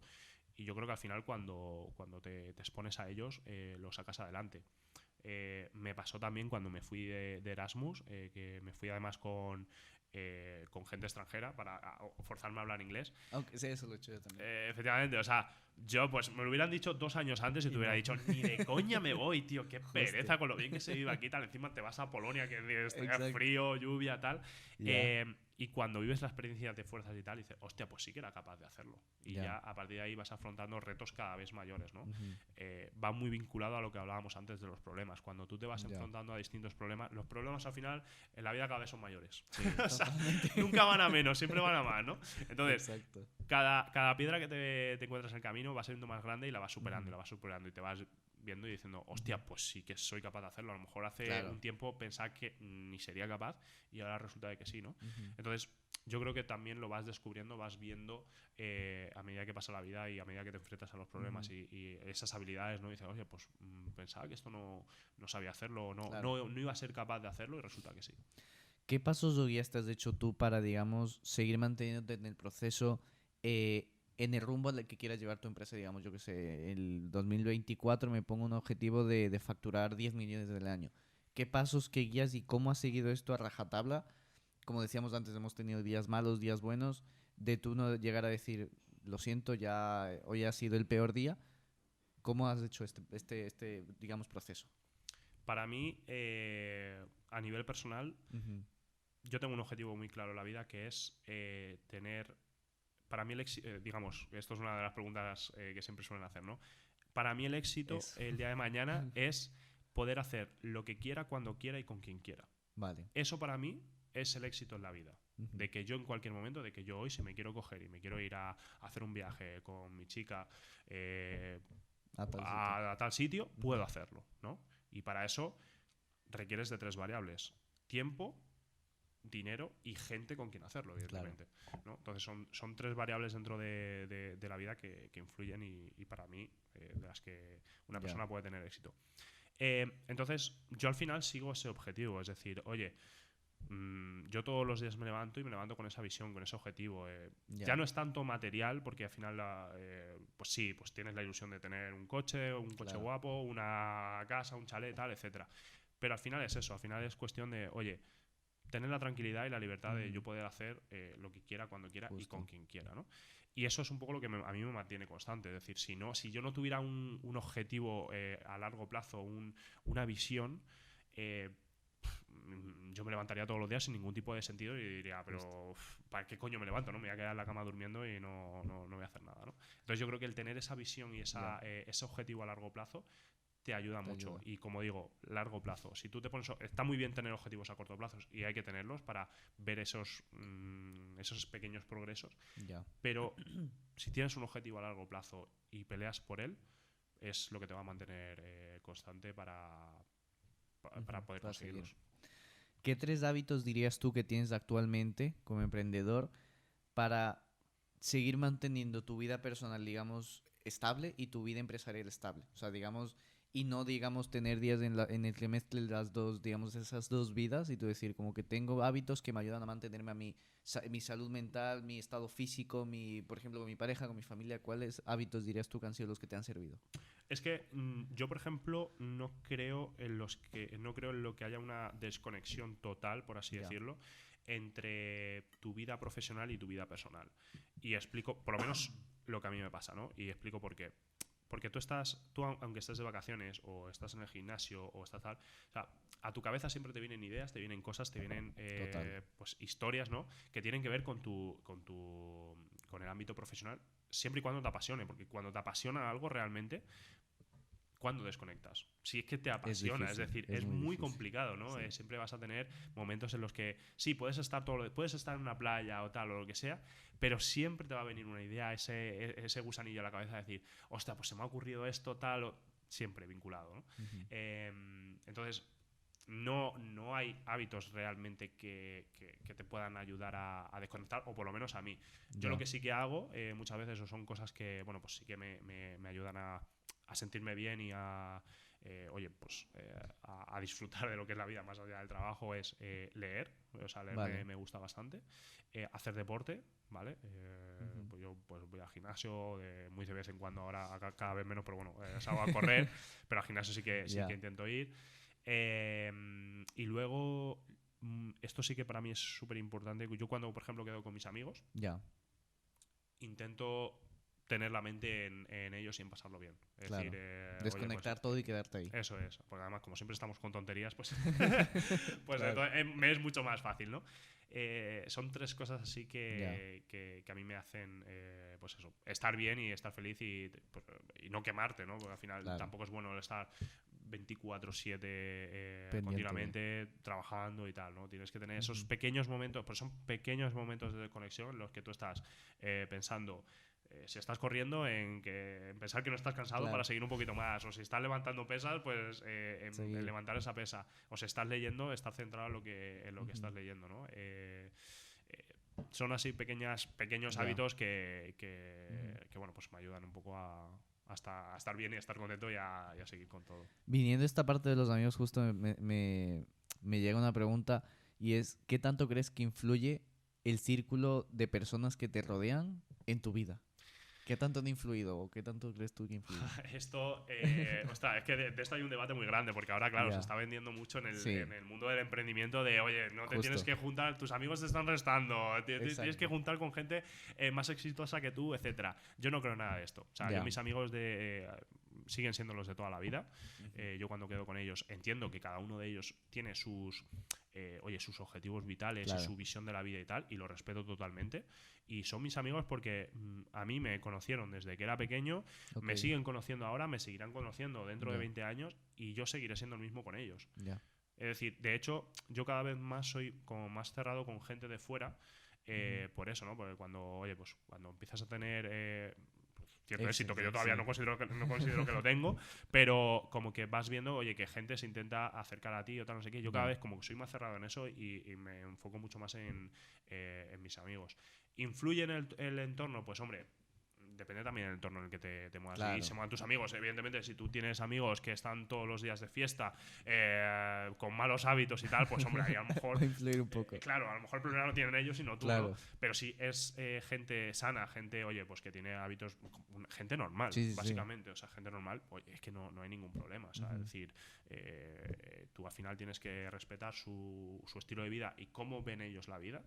Y yo creo que al final cuando te expones a ellos, lo sacas adelante. Me pasó también cuando me fui de Erasmus, que me fui además con con gente extranjera para forzarme a hablar inglés. Aunque sí, eso lo he hecho yo también. Efectivamente, o sea, yo pues me lo hubieran dicho 2 años antes y te hubiera dicho, ni de coña me voy, tío, qué pereza con lo bien que se vive aquí, tal. Encima te vas a Polonia, que es frío, lluvia, tal. Y cuando vives la experiencia de fuerzas y tal, dices, hostia, pues sí que era capaz de hacerlo. Y ya a partir de ahí vas afrontando retos cada vez mayores, ¿no? Va muy vinculado a lo que hablábamos antes de los problemas. Cuando tú te vas enfrentando a distintos problemas, los problemas al final en la vida cada vez son mayores. Sí, o sea, nunca van a menos, siempre van a más, ¿no? Entonces, cada piedra que te encuentras en el camino va siendo más grande y la vas superando, y la vas superando, y te vas viendo y diciendo, hostia, pues sí que soy capaz de hacerlo. A lo mejor hace un tiempo pensaba que ni sería capaz y ahora resulta de que sí, ¿no? Entonces, yo creo que también lo vas descubriendo, vas viendo a medida que pasa la vida y a medida que te enfrentas a los problemas y esas habilidades, ¿no? Y dices, oye, pues pensaba que esto no sabía hacerlo, no iba a ser capaz de hacerlo y resulta que sí. ¿Qué pasos o guías te has hecho tú para, digamos, seguir manteniéndote en el proceso, en el rumbo al que quieras llevar tu empresa? Digamos, yo que sé, el 2024 me pongo un objetivo de facturar 10 millones del año. ¿Qué pasos, qué guías y cómo has seguido esto a rajatabla? Como decíamos antes, hemos tenido días malos, días buenos, de tú no llegar a decir, lo siento, ya hoy ha sido el peor día. ¿Cómo has hecho este digamos, proceso? Para mí, a nivel personal, yo tengo un objetivo muy claro en la vida, que es tener... Para mí el éxito, digamos, esto es una de las preguntas que siempre suelen hacer, ¿no? Para mí el éxito el día de mañana es poder hacer lo que quiera, cuando quiera y con quien quiera. Vale. Eso para mí es el éxito en la vida. De que yo en cualquier momento, de que yo hoy, si me quiero coger y me quiero ir a hacer un viaje con mi chica a tal sitio, puedo hacerlo, ¿no? Y para eso requieres de 3 variables: tiempo, dinero y gente con quien hacerlo, evidentemente. ¿No? Entonces son 3 variables dentro de la vida que influyen y para mí de las que una persona puede tener éxito. Entonces yo al final sigo ese objetivo, es decir, oye, yo todos los días me levanto y me levanto con esa visión, con ese objetivo. Ya no es tanto material, porque al final pues sí, pues tienes la ilusión de tener un coche guapo, una casa, un chalet, tal, etcétera. Pero al final es eso, al final es cuestión de, oye, tener la tranquilidad y la libertad de yo poder hacer lo que quiera, cuando quiera y con quien quiera, ¿no? Y eso es un poco lo que a mí me mantiene constante. Es decir, si yo no tuviera un objetivo a largo plazo, una visión, yo me levantaría todos los días sin ningún tipo de sentido y diría, pero ¿para qué coño me levanto? ¿No? Me voy a quedar en la cama durmiendo y no voy a hacer nada, ¿no? Entonces yo creo que el tener esa visión y ese objetivo a largo plazo te ayuda mucho. Y como digo, largo plazo. Si tú te pones... Está muy bien tener objetivos a corto plazo y hay que tenerlos para ver esos pequeños progresos. Pero si tienes un objetivo a largo plazo y peleas por él, es lo que te va a mantener constante para poder conseguirlos. Seguir. ¿Qué 3 hábitos dirías tú que tienes actualmente como emprendedor para seguir manteniendo tu vida personal, digamos, estable y tu vida empresarial estable? O sea, digamos, y no, digamos, tener días en el que mezcle las dos, digamos, esas 2 vidas y tú decir, como que tengo hábitos que me ayudan a mantenerme a mi salud mental, mi estado físico, por ejemplo, con mi pareja, con mi familia. ¿Cuáles hábitos dirías tú que han sido los que te han servido? Es que yo, por ejemplo, no creo en lo que haya una desconexión total, por así decirlo, entre tu vida profesional y tu vida personal. Y explico, por lo menos, lo que a mí me pasa, ¿no? Y explico por qué. Porque tú aunque estés de vacaciones o estás en el gimnasio o estás tal, o sea, a tu cabeza siempre te vienen ideas, te vienen cosas, te vienen pues historias, ¿no? Que tienen que ver con el ámbito profesional, siempre y cuando te apasione, porque cuando te apasiona algo realmente, ¿cuándo desconectas? Si es que te apasiona, es decir, es muy complicado, ¿no? Sí. Siempre vas a tener momentos en los que sí, puedes estar en una playa o tal o lo que sea, pero siempre te va a venir una idea, ese gusanillo a la cabeza de decir, hostia, pues se me ha ocurrido esto, tal, siempre vinculado, ¿no? Entonces, no hay hábitos realmente que te puedan ayudar a desconectar, o por lo menos a mí. Yo lo que sí que hago muchas veces, o son cosas que, bueno, pues sí que me ayudan a sentirme bien y a disfrutar de lo que es la vida más allá del trabajo, es leer. O sea, leer me gusta bastante. Hacer deporte, ¿vale? Pues yo pues voy al gimnasio muy de vez en cuando, ahora cada vez menos, pero bueno, salgo a correr, pero al gimnasio sí que intento ir. Y luego esto sí que para mí es súper importante. Yo cuando, por ejemplo, quedo con mis amigos, intento tener la mente en ellos y en pasarlo bien. Es decir, desconectar oye, pues, todo y quedarte ahí. Eso es, porque además como siempre estamos con tonterías, pues, pues Claro. me es mucho más fácil, ¿no? Son 3 cosas así que a mí me hacen, pues eso, estar bien y estar feliz pues, y no quemarte, ¿no? Porque al final tampoco es bueno estar 24/7 continuamente trabajando y tal, ¿no? Tienes que tener esos pequeños momentos, pues son pequeños momentos de conexión en los que tú estás pensando, si estás corriendo, en pensar que no estás cansado para seguir un poquito más, o si estás levantando pesas, pues en levantar esa pesa, o si estás leyendo, estar centrado en lo que estás leyendo, ¿no? Son así pequeños hábitos que bueno, pues me ayudan un poco a estar bien y a estar contento y a seguir con todo. Viniendo a esta parte de los amigos, justo me llega una pregunta, y es, ¿qué tanto crees que influye el círculo de personas que te rodean en tu vida? ¿Qué tanto han influido o qué tanto crees tú que influye? Esto, ostras, es que de esto hay un debate muy grande, porque ahora, claro, se está vendiendo mucho en el mundo del emprendimiento de, oye, no te tienes que juntar, tus amigos te están restando, tienes que juntar con gente más exitosa que tú, etcétera. Yo no creo nada de esto. O sea, yo mis amigos siguen siendo los de toda la vida. Yo cuando quedo con ellos entiendo que cada uno de ellos tiene sus objetivos vitales y su visión de la vida y tal, y lo respeto totalmente. Y son mis amigos porque a mí me conocieron desde que era pequeño, me siguen conociendo ahora, me seguirán conociendo dentro de 20 años y yo seguiré siendo el mismo con ellos. Es decir, de hecho, yo cada vez más soy como más cerrado con gente de fuera, por eso, ¿no? Porque cuando empiezas a tener cierto éxito, que yo todavía no considero que lo tengo, pero como que vas viendo, oye, que gente se intenta acercar a ti o tal, no sé qué. Yo cada vez como que soy más cerrado en eso y me enfoco mucho más en mis amigos. ¿Influye en el entorno? Pues hombre, depende también del entorno en el que te muevas. Y se muevan tus amigos. Evidentemente, si tú tienes amigos que están todos los días de fiesta con malos hábitos y tal, pues hombre, ahí a lo mejor puede influir un poco. Claro, a lo mejor el problema lo tienen ellos y no tú, ¿no? Pero si es gente sana, gente, oye, pues que tiene hábitos, gente normal, básicamente. O sea, gente normal, oye, es que no hay ningún problema. O sea, es decir, tú al final tienes que respetar su estilo de vida y cómo ven ellos la vida.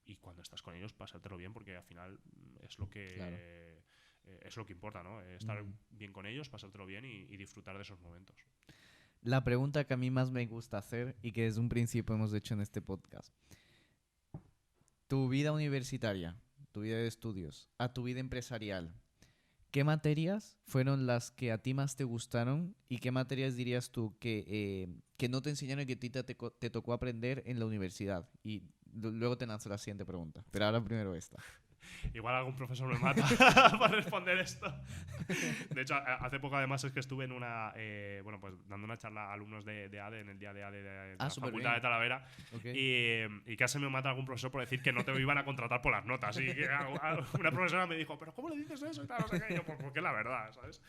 Y cuando estás con ellos, pásatelo bien, porque al final es lo que es lo que importa, ¿no? Estar bien con ellos, pasártelo bien y disfrutar de esos momentos. La pregunta que a mí más me gusta hacer y que desde un principio hemos hecho en este podcast: tu vida universitaria, tu vida de estudios, a tu vida empresarial, ¿qué materias fueron las que a ti más te gustaron y qué materias dirías tú que no te enseñaron y que a ti te tocó aprender en la universidad? Y luego te lanzo la siguiente pregunta, pero ahora primero esta. Igual algún profesor me mata para responder esto. De hecho, hace poco además es que estuve en una pues dando una charla a alumnos de ADE en el día de ADE de la Facultad de Talavera, y casi me mata algún profesor por decir que no te iban a contratar por las notas. Y que una profesora me dijo, ¿pero cómo le dices eso? Y tal, no sé qué. Y yo, pues porque es la verdad, ¿sabes?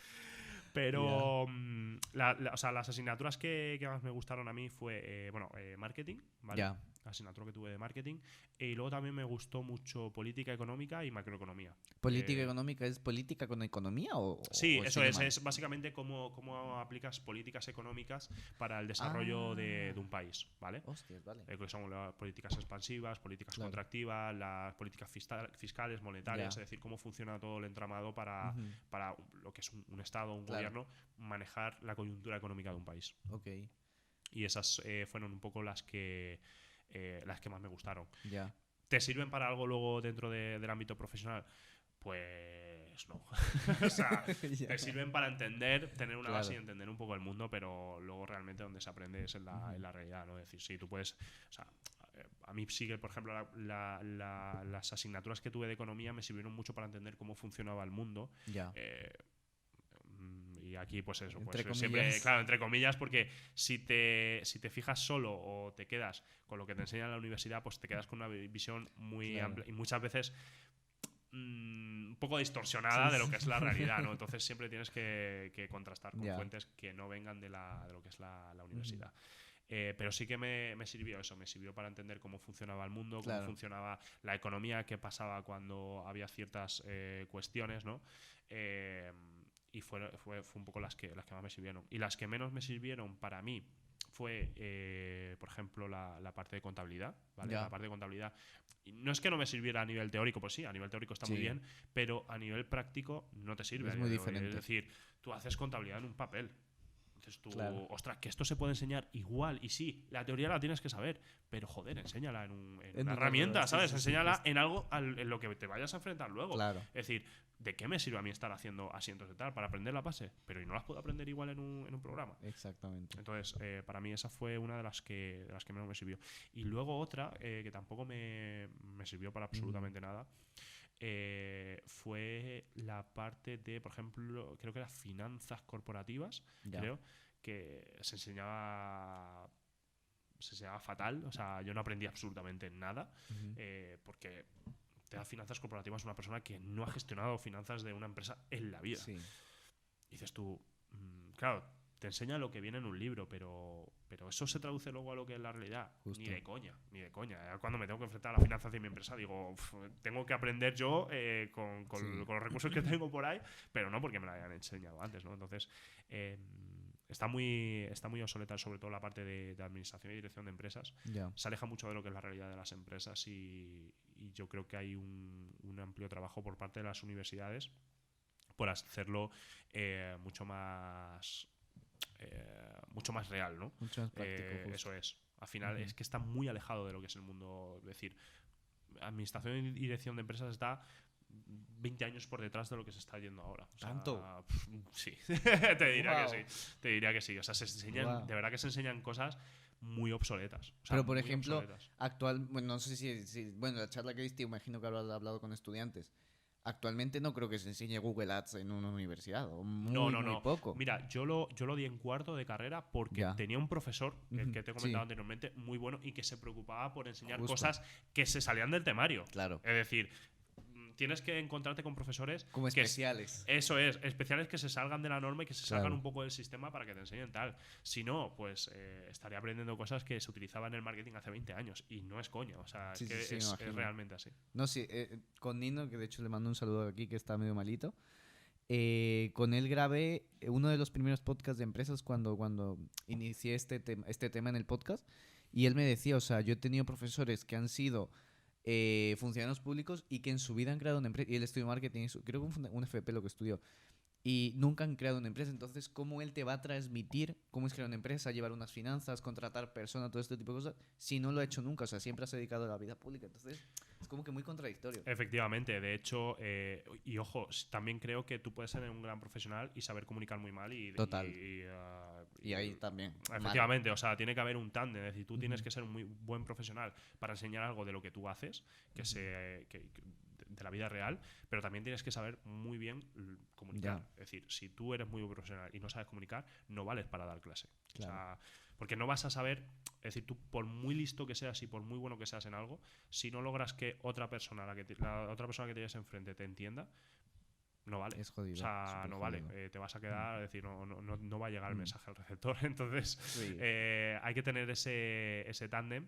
Pero o sea, las asignaturas que más me gustaron a mí fue marketing, ¿vale? La asignatura que tuve de marketing. Y luego también me gustó mucho política económica y macroeconomía. ¿Política económica es política con economía o...? Sí, eso es básicamente cómo aplicas políticas económicas para el desarrollo de un país, ¿vale? Hostias, vale. Que son las políticas expansivas, políticas contractivas, las políticas fiscales, monetarias, es decir, cómo funciona todo el entramado para lo que es un Estado, un gobierno, manejar la coyuntura económica de un país. Y esas fueron un poco las que más me gustaron. ¿Te sirven para algo luego dentro del ámbito profesional? Pues no. O sea, te sirven para tener una base y entender un poco el mundo, pero luego realmente donde se aprende es en la realidad, ¿no? Es decir, sí, tú puedes... O sea, a mí sí que, por ejemplo, las asignaturas que tuve de economía me sirvieron mucho para entender cómo funcionaba el mundo. Y aquí pues eso, pues siempre, claro, entre comillas, porque si te fijas solo o te quedas con lo que te enseña en la universidad, pues te quedas con una visión muy amplia y muchas veces un poco distorsionada de lo que es la realidad, ¿no? Entonces siempre tienes que contrastar con fuentes que no vengan de lo que es la universidad. Pero sí que me sirvió eso, me sirvió para entender cómo funcionaba el mundo, cómo funcionaba la economía, qué pasaba cuando había ciertas cuestiones, ¿no? Y fue un poco las que más me sirvieron. Y las que menos me sirvieron para mí fue, por ejemplo, la parte de contabilidad, ¿vale? La parte de contabilidad. Y no es que no me sirviera a nivel teórico, pues sí, a nivel teórico está muy bien, pero a nivel práctico no te sirve. Es muy diferente. Es decir, tú haces contabilidad en un papel. Entonces tú, Claro. ostras, que esto se puede enseñar igual. Y sí, la teoría la tienes que saber, pero joder, enséñala en una herramienta, ¿sabes? Enséñala en algo en lo que te vayas a enfrentar luego. Claro. Es decir, ¿de qué me sirve a mí estar haciendo asientos de tal para aprender la base? Pero ¿y no las puedo aprender igual en un programa? Exactamente. Entonces, para mí esa fue una de las que menos me sirvió. Y luego otra, que tampoco me sirvió para absolutamente nada, fue la parte de, por ejemplo, creo que era finanzas corporativas, creo, que se enseñaba fatal. O sea, yo no aprendí absolutamente nada, porque te da finanzas corporativas una persona que no ha gestionado finanzas de una empresa en la vida. Sí. Dices tú, claro, te enseña lo que viene en un libro, pero eso se traduce luego a lo que es la realidad. Justo. Ni de coña. Cuando me tengo que enfrentar a la finanza de mi empresa, digo, tengo que aprender yo con los recursos que tengo por ahí, pero no porque me lo hayan enseñado antes, ¿no? Entonces, está muy obsoleta, sobre todo la parte de administración y dirección de empresas. Se aleja mucho de lo que es la realidad de las empresas y yo creo que hay un amplio trabajo por parte de las universidades por hacerlo mucho más real, ¿no? Mucho más práctico. Eso es. Al final es que está muy alejado de lo que es el mundo. Es decir, administración y dirección de empresas está 20 años por detrás de lo que se está yendo ahora. O sea, ¿tanto? Sí. Te diría que sí. O sea, se enseñan, de verdad que se enseñan cosas muy obsoletas. O sea, pero, por ejemplo, bueno, no sé si bueno, la charla que diste, imagino que habrás hablado con estudiantes. Actualmente no creo que se enseñe Google Ads en una universidad, o muy poco. Mira, yo lo di en cuarto de carrera porque tenía un profesor, el que te he comentado anteriormente, muy bueno y que se preocupaba por enseñar cosas que se salían del temario. Claro. Es decir, tienes que encontrarte con profesores como especiales. Eso es, especiales que se salgan de la norma y que se salgan un poco del sistema para que te enseñen tal. Si no, pues estaría aprendiendo cosas que se utilizaban en el marketing hace 20 años y no es coña, o sea, es realmente así. No, sí, con Nino, que de hecho le mando un saludo aquí, que está medio malito. Con él grabé uno de los primeros podcasts de empresas cuando inicié este tema en el podcast, y él me decía, o sea, yo he tenido profesores que han sido funcionarios públicos y que en su vida han creado una empresa, y él estudió marketing, creo que un FP lo que estudió, y nunca han creado una empresa. Entonces, ¿cómo él te va a transmitir cómo es crear una empresa, llevar unas finanzas, contratar personas, todo este tipo de cosas, si no lo ha hecho nunca? O sea, siempre se ha dedicado a la vida pública. Entonces, es como que muy contradictorio. Efectivamente, de hecho, y ojo, también creo que tú puedes ser un gran profesional y saber comunicar muy mal. Total. Y ahí también. Efectivamente, o sea, tiene que haber un tándem. Es decir, tú tienes que ser un muy buen profesional para enseñar algo de lo que tú haces, de la vida real, pero también tienes que saber muy bien comunicar. Es decir, si tú eres muy profesional y no sabes comunicar, no vales para dar clase. Claro. O sea, porque no vas a saber, es decir, tú por muy listo que seas y por muy bueno que seas en algo, si no logras que otra persona, la otra persona que tienes enfrente te entienda, no vale. Es jodido. O sea, no vale. Te vas a quedar, es decir, no va a llegar el mensaje al receptor. Entonces, hay que tener ese tándem.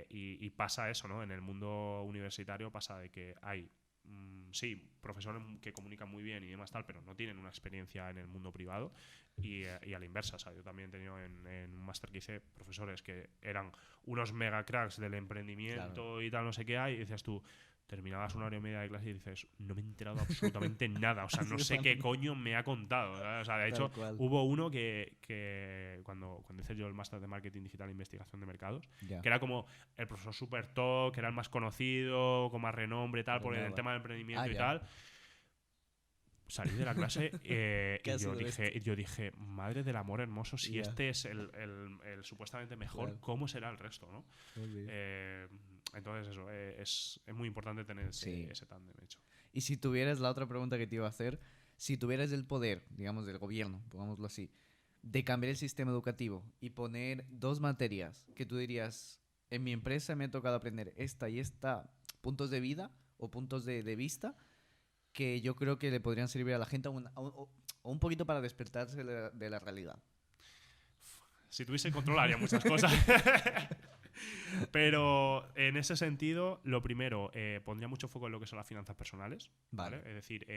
Y pasa eso, ¿no? En el mundo universitario pasa de que hay, sí, profesores que comunican muy bien y demás tal, pero no tienen una experiencia en el mundo privado y a la inversa. O sea, yo también he tenido en un máster que hice profesores que eran unos mega cracks del emprendimiento y tal, no sé qué hay, y decías tú, terminabas una hora y media de clase y dices, no me he enterado absolutamente nada, o sea, no sé qué coño me ha contado, ¿sabes? O sea, de hecho, hubo uno que cuando hice yo el máster de marketing digital e investigación de mercados, que era como el profesor super top, que era el más conocido, con más renombre y tal, por el tema del emprendimiento y tal. Salí de la clase y yo dije, madre del amor hermoso, si este es el supuestamente mejor, ¿cómo será el resto, no? Entonces eso, es muy importante tener ese tándem hecho. Y si tuvieras, la otra pregunta que te iba a hacer, si tuvieras el poder, digamos, del gobierno, pongámoslo así, de cambiar el sistema educativo y poner 2 materias que tú dirías, en mi empresa me ha tocado aprender esta y esta, puntos de vida o puntos de vista, que yo creo que le podrían servir a la gente un poquito para despertarse de la realidad. Si tuviese control haría muchas cosas. Pero en ese sentido, lo primero, pondría mucho foco en lo que son las finanzas personales. ¿Vale? Es decir,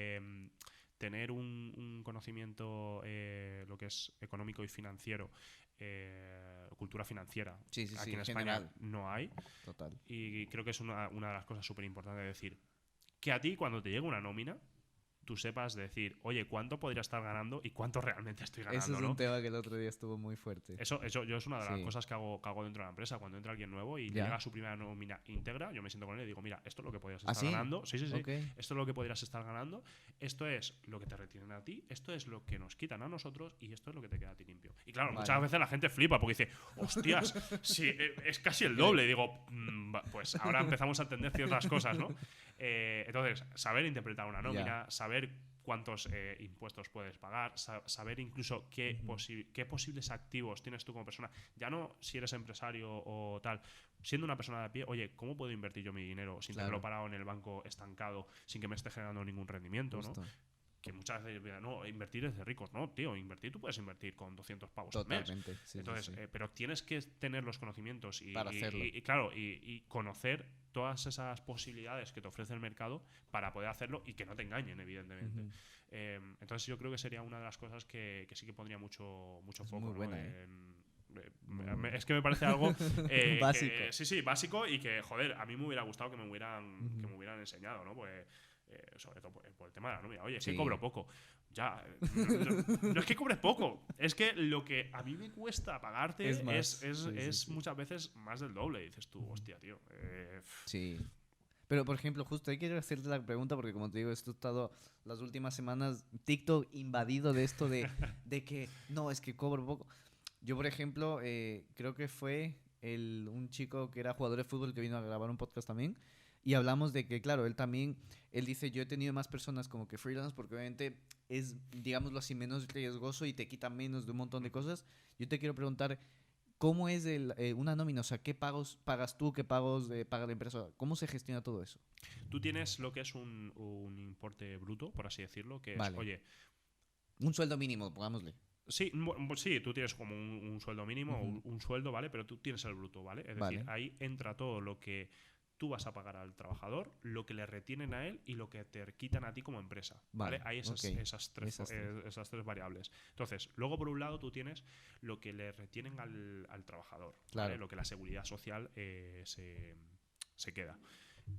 tener un conocimiento, lo que es económico y financiero, cultura financiera. Aquí en España no hay. Total. Y creo que es una de las cosas súper importantes de decir que a ti cuando te llega una nómina tú sepas decir, oye, ¿cuánto podría estar ganando y cuánto realmente estoy ganando? Eso es un tema que el otro día estuvo muy fuerte. Eso yo es una de las cosas que hago dentro de la empresa. Cuando entra alguien nuevo y llega a su primera nómina íntegra, yo me siento con él y digo, mira, esto es lo que podrías estar ganando. Sí. Okay. Esto es lo que podrías estar ganando. Esto es lo que te retienen a ti. Esto es lo que nos quitan a nosotros y esto es lo que te queda a ti limpio. Y claro, muchas veces la gente flipa porque dice, hostias, sí, es casi el doble. Y digo, pues ahora empezamos a entender ciertas cosas, ¿no? Entonces, saber interpretar una nómina, saber cuántos impuestos puedes pagar, saber incluso qué posibles activos tienes tú como persona. Ya no si eres empresario o tal, siendo una persona de a pie, oye, ¿cómo puedo invertir yo mi dinero sin tenerlo parado en el banco estancado, sin que me esté generando ningún rendimiento? ¿no? Que muchas veces no, invertir es de ricos. No, tío, tú puedes invertir con 200 pavos al mes. Sí, entonces, pero tienes que tener los conocimientos para hacerlo. Y conocer todas esas posibilidades que te ofrece el mercado para poder hacerlo y que no te engañen, evidentemente. Entonces yo creo que sería una de las cosas que sí que pondría mucho foco. Muy buena, es que me parece algo básico. Sí, básico y que, joder, a mí me hubiera gustado que me hubieran enseñado, ¿no? Pues, sobre todo por el tema de la nómina. Oye, es que cobro poco. Ya, no es que cobres poco, es que lo que a mí me cuesta pagarte es muchas veces más del doble. Y dices tú, hostia, tío. Sí. Pero, por ejemplo, justo ahí quiero hacerte la pregunta porque, como te digo, esto ha estado las últimas semanas TikTok invadido de esto de que no, es que cobro poco. Yo, por ejemplo, creo que fue un chico que era jugador de fútbol que vino a grabar un podcast también. Y hablamos de que, claro, él dice, yo he tenido más personas como que freelance porque obviamente es, digámoslo así, menos riesgoso y te quita menos de un montón de cosas. Yo te quiero preguntar, ¿cómo es una nómina? O sea, ¿qué pagos pagas tú? ¿Qué pagos paga la empresa? ¿Cómo se gestiona todo eso? Tú tienes lo que es un importe bruto, por así decirlo, que es, oye... Un sueldo mínimo, pongámosle. Sí, tú tienes como un sueldo mínimo, un sueldo, ¿vale? Pero tú tienes el bruto, ¿vale? Es decir, ahí entra todo lo que tú vas a pagar al trabajador, lo que le retienen a él y lo que te quitan a ti como empresa. ¿Vale? Hay esas tres variables. Entonces, luego por un lado tú tienes lo que le retienen al trabajador, ¿vale? Lo que la seguridad social se queda.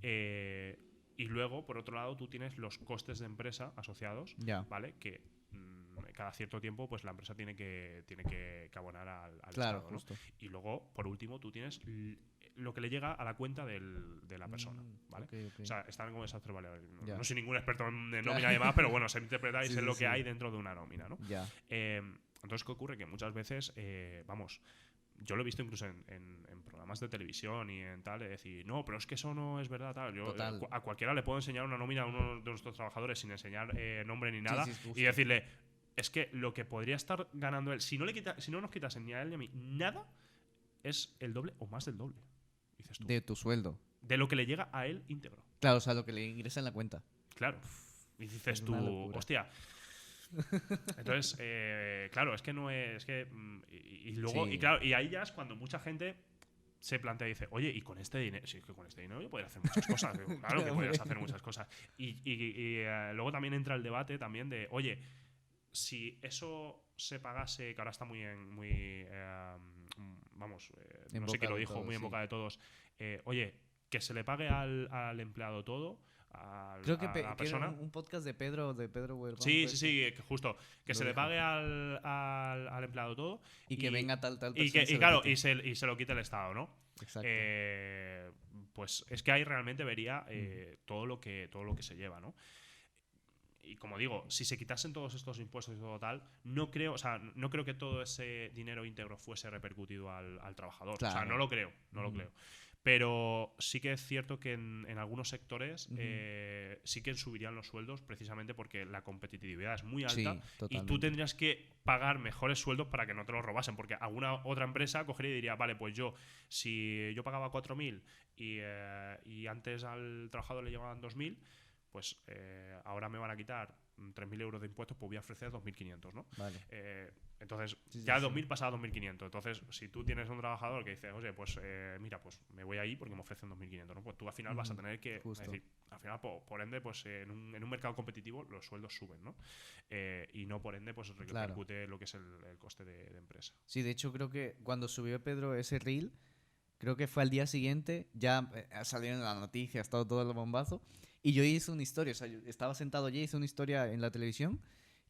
Y luego, por otro lado, tú tienes los costes de empresa asociados, ¿vale? Que cada cierto tiempo pues la empresa tiene que abonar al Estado, ¿no? Y luego, por último, tú tienes lo que le llega a la cuenta de la persona, ¿vale? Okay. O sea, están como esas tres variables. No soy ningún experto en nómina y demás, pero bueno, se interpreta y sé lo que hay dentro de una nómina, ¿no? Entonces, ¿qué ocurre? Que muchas veces, yo lo he visto incluso en programas de televisión y en tal, de decir, no, pero es que eso no es verdad, tal. Yo a cualquiera le puedo enseñar una nómina a uno de nuestros trabajadores sin enseñar nombre ni nada y decirle, es que lo que podría estar ganando él, si no nos quitasen ni a él ni a mí nada, es el doble o más del doble. Dices tú. De tu sueldo. De lo que le llega a él íntegro. Claro, o sea, lo que le ingresa en la cuenta. Claro. Y dices tú, hostia. Entonces, claro, es que no es que... Y luego, y claro, y ahí ya es cuando mucha gente se plantea y dice, oye, y con este dinero, sí, es que con este dinero yo podría hacer muchas cosas. Claro que podrías hacer muchas cosas. Y luego también entra el debate también de, oye, si eso se pagase, que ahora está muy no sé quién lo dijo, todo, muy en boca de todos, oye, que se le pague al empleado todo, creo que a la persona. Un podcast de Pedro Huervan. Sí, que justo. Que se le pague al empleado todo. Y que venga tal y se lo quite el Estado, ¿no? Exacto. Pues es que ahí realmente vería todo lo que se lleva, ¿no? Y como digo, si se quitasen todos estos impuestos y todo tal, no creo que todo ese dinero íntegro fuese repercutido al trabajador. Claro. O sea, no lo creo. Pero sí que es cierto que en algunos sectores sí que subirían los sueldos precisamente porque la competitividad es muy alta y tú tendrías que pagar mejores sueldos para que no te los robasen, porque alguna otra empresa cogería y diría, vale, pues si yo pagaba 4.000 y antes al trabajador le llevaban 2.000, pues ahora me van a quitar 3.000 euros de impuestos, pues voy a ofrecer 2.500, ¿no? Vale. Entonces, ya 2.000 pasa a 2.500. Entonces, si tú tienes un trabajador que dice, oye, pues mira, pues me voy ahí porque me ofrecen 2.500, ¿no? Pues tú al final vas a tener que... Es decir, al final, por ende, pues en un mercado competitivo los sueldos suben, ¿no? Y no por ende, pues repercute lo que es el coste de empresa. Sí, de hecho creo que cuando subió Pedro ese reel, creo que fue al día siguiente, ya salieron las noticias, todo el bombazo, y yo hice una historia, o sea, yo estaba sentado allí, hice una historia en la televisión,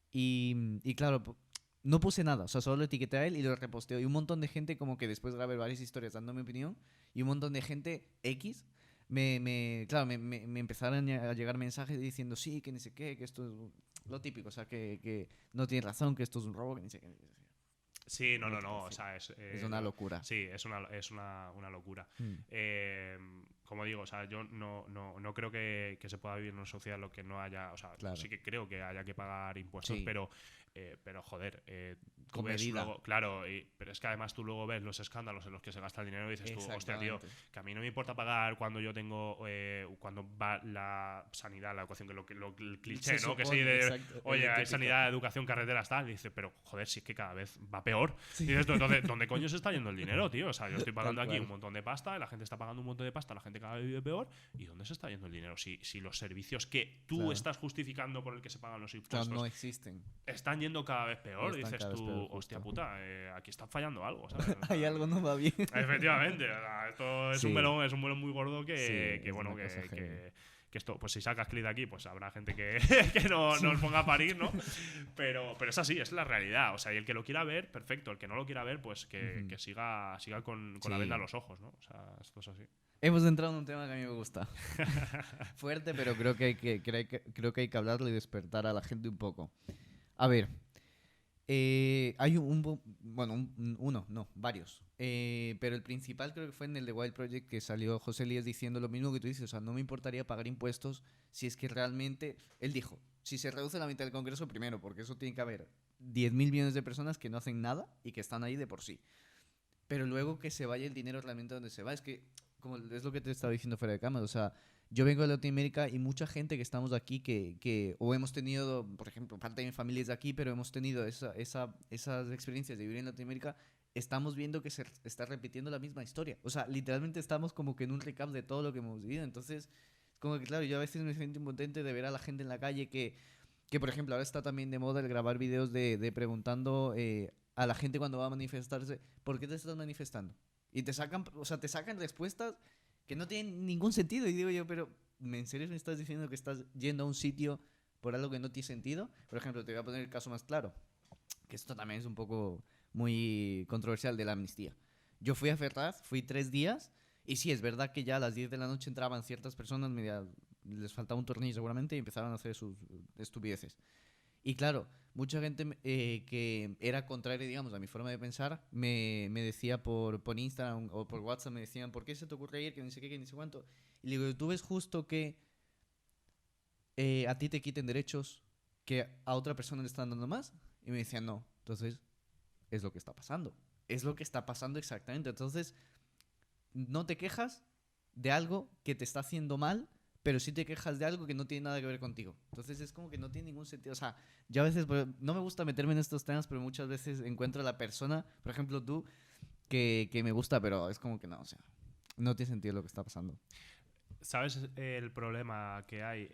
y claro, no puse nada, o sea, solo lo etiqueté a él y lo reposteo, y un montón de gente como que después grabé varias historias dando mi opinión, y un montón de gente X me empezaron a llegar mensajes diciendo sí, que ni sé qué, que esto es lo típico, o sea, que no tiene razón, que esto es un robo, que ni sé qué. Sí, no, o sea, es una locura. Sí, es una locura. Como digo, o sea, yo no creo que se pueda vivir en una sociedad en lo que no haya, o sea, sí que creo que haya que pagar impuestos, pero joder, tú ves luego, claro, pero es que además tú luego ves los escándalos en los que se gasta el dinero y dices tú, hostia, tío, que a mí no me importa pagar cuando yo tengo, cuando va la sanidad, la educación, que el cliché, ¿no? Supone, que sí, oye, hay típico. sanidad, educación, carreteras, tal, y dice, pero joder, si es que cada vez va peor. Sí. Y dices tú, entonces, ¿dónde coño se está yendo el dinero, tío? O sea, yo estoy pagando aquí un montón de pasta, la gente está pagando un montón de pasta, la gente cada vez vive peor, ¿y dónde se está yendo el dinero? Si los servicios que tú estás justificando por el que se pagan los impuestos no existen, están yendo cada vez peor, dices tú, peor, hostia puta, aquí está fallando algo, ¿sabes? O sea, hay algo no va bien. Efectivamente, o sea, esto es un melón muy gordo que esto, pues si sacas clic de aquí, pues habrá gente que no nos ponga a parir, ¿no? Pero es así, es la realidad. O sea, y el que lo quiera ver, perfecto. El que no lo quiera ver, pues que siga con la venda a los ojos, ¿no? O sea, esto es así. Hemos entrado en un tema que a mí me gusta. Fuerte, pero creo que hay que hablarlo y despertar a la gente un poco. A ver, hay varios. Pero el principal creo que fue en el de Wild Project, que salió José Elías diciendo lo mismo que tú dices. O sea, no me importaría pagar impuestos si es que realmente... Él dijo, si se reduce la mitad del Congreso, primero, porque eso tiene que haber 10.000 millones de personas que no hacen nada y que están ahí de por sí. Pero luego que se vaya el dinero realmente donde se va. Es que, como es lo que te estaba diciendo fuera de cámara, o sea... Yo vengo de Latinoamérica y mucha gente que estamos aquí o hemos tenido, por ejemplo, parte de mi familia es de aquí, pero hemos tenido esas experiencias de vivir en Latinoamérica, estamos viendo que se está repitiendo la misma historia. O sea, literalmente estamos como que en un recap de todo lo que hemos vivido. Entonces, como que claro, yo a veces me siento impotente de ver a la gente en la calle que por ejemplo, ahora está también de moda el grabar videos de preguntando a la gente cuando va a manifestarse, ¿por qué te estás manifestando? Y te sacan respuestas que no tienen ningún sentido. Y digo yo, pero ¿en serio me estás diciendo que estás yendo a un sitio por algo que no tiene sentido? Por ejemplo, te voy a poner el caso más claro, que esto también es un poco muy controversial, de la amnistía. Yo fui a Ferraz, fui 3 días, y sí, es verdad que ya a las 10 de la noche entraban ciertas personas, les faltaba un tornillo seguramente, y empezaron a hacer sus estupideces. Y claro, mucha gente que era contraria, digamos, a mi forma de pensar, me decía por Instagram o por WhatsApp, me decían, ¿por qué se te ocurre ir? Que ni sé qué, que ni sé cuánto. Y le digo, ¿tú ves justo que a ti te quiten derechos que a otra persona le están dando más? Y me decían, no. Entonces, es lo que está pasando. Es lo que está pasando exactamente. Entonces, no te quejas de algo que te está haciendo mal, pero sí te quejas de algo que no tiene nada que ver contigo. Entonces es como que no tiene ningún sentido. O sea, yo a veces, no me gusta meterme en estos temas, pero muchas veces encuentro a la persona, por ejemplo tú, que me gusta, pero es como que no, o sea, no tiene sentido lo que está pasando. ¿Sabes el problema que hay?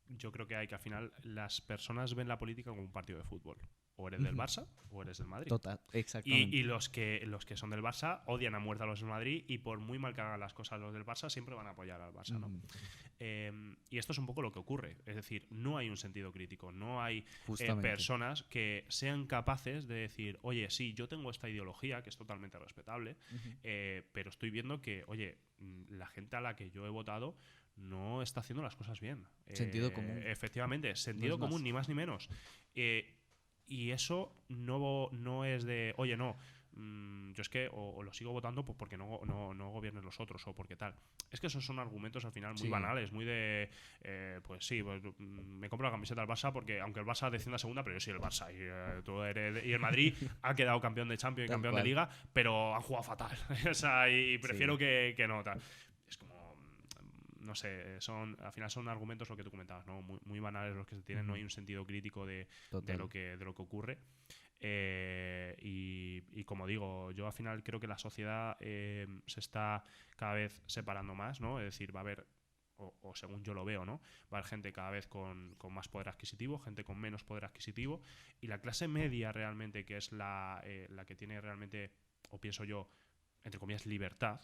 Yo creo que hay que al final las personas ven la política como un partido de fútbol. O eres del Barça o eres del Madrid. Total, exactamente. Y los que son del Barça odian a muerte a los del Madrid, y por muy mal que hagan las cosas los del Barça, siempre van a apoyar al Barça, ¿no? Y esto es un poco lo que ocurre. Es decir, no hay un sentido crítico. No hay personas que sean capaces de decir, oye, sí, yo tengo esta ideología, que es totalmente respetable, pero estoy viendo que, oye, la gente a la que yo he votado no está haciendo las cosas bien. Sentido común. Efectivamente, sentido común, ni más ni menos. Y eso no es de, oye, no, yo es que o lo sigo votando pues porque no gobiernen los otros o porque tal. Es que esos son argumentos al final muy banales, muy de, pues sí, pues, me compro la camiseta del Barça porque aunque el Barça descienda a segunda, pero yo soy el Barça. Y el Madrid ha quedado campeón de Champions y campeón de Liga, pero han jugado fatal. O sea, y prefiero que no, tal. Es como... no sé, al final son argumentos lo que tú comentabas, ¿no? Muy banales los que se tienen, no hay un sentido crítico de lo que ocurre. Y como digo, yo al final creo que la sociedad se está cada vez separando más, ¿no? Es decir, va a haber, o según yo lo veo, ¿no? Va a haber gente cada vez con más poder adquisitivo, gente con menos poder adquisitivo, y la clase media realmente, que es la que tiene realmente, o pienso yo, entre comillas, libertad,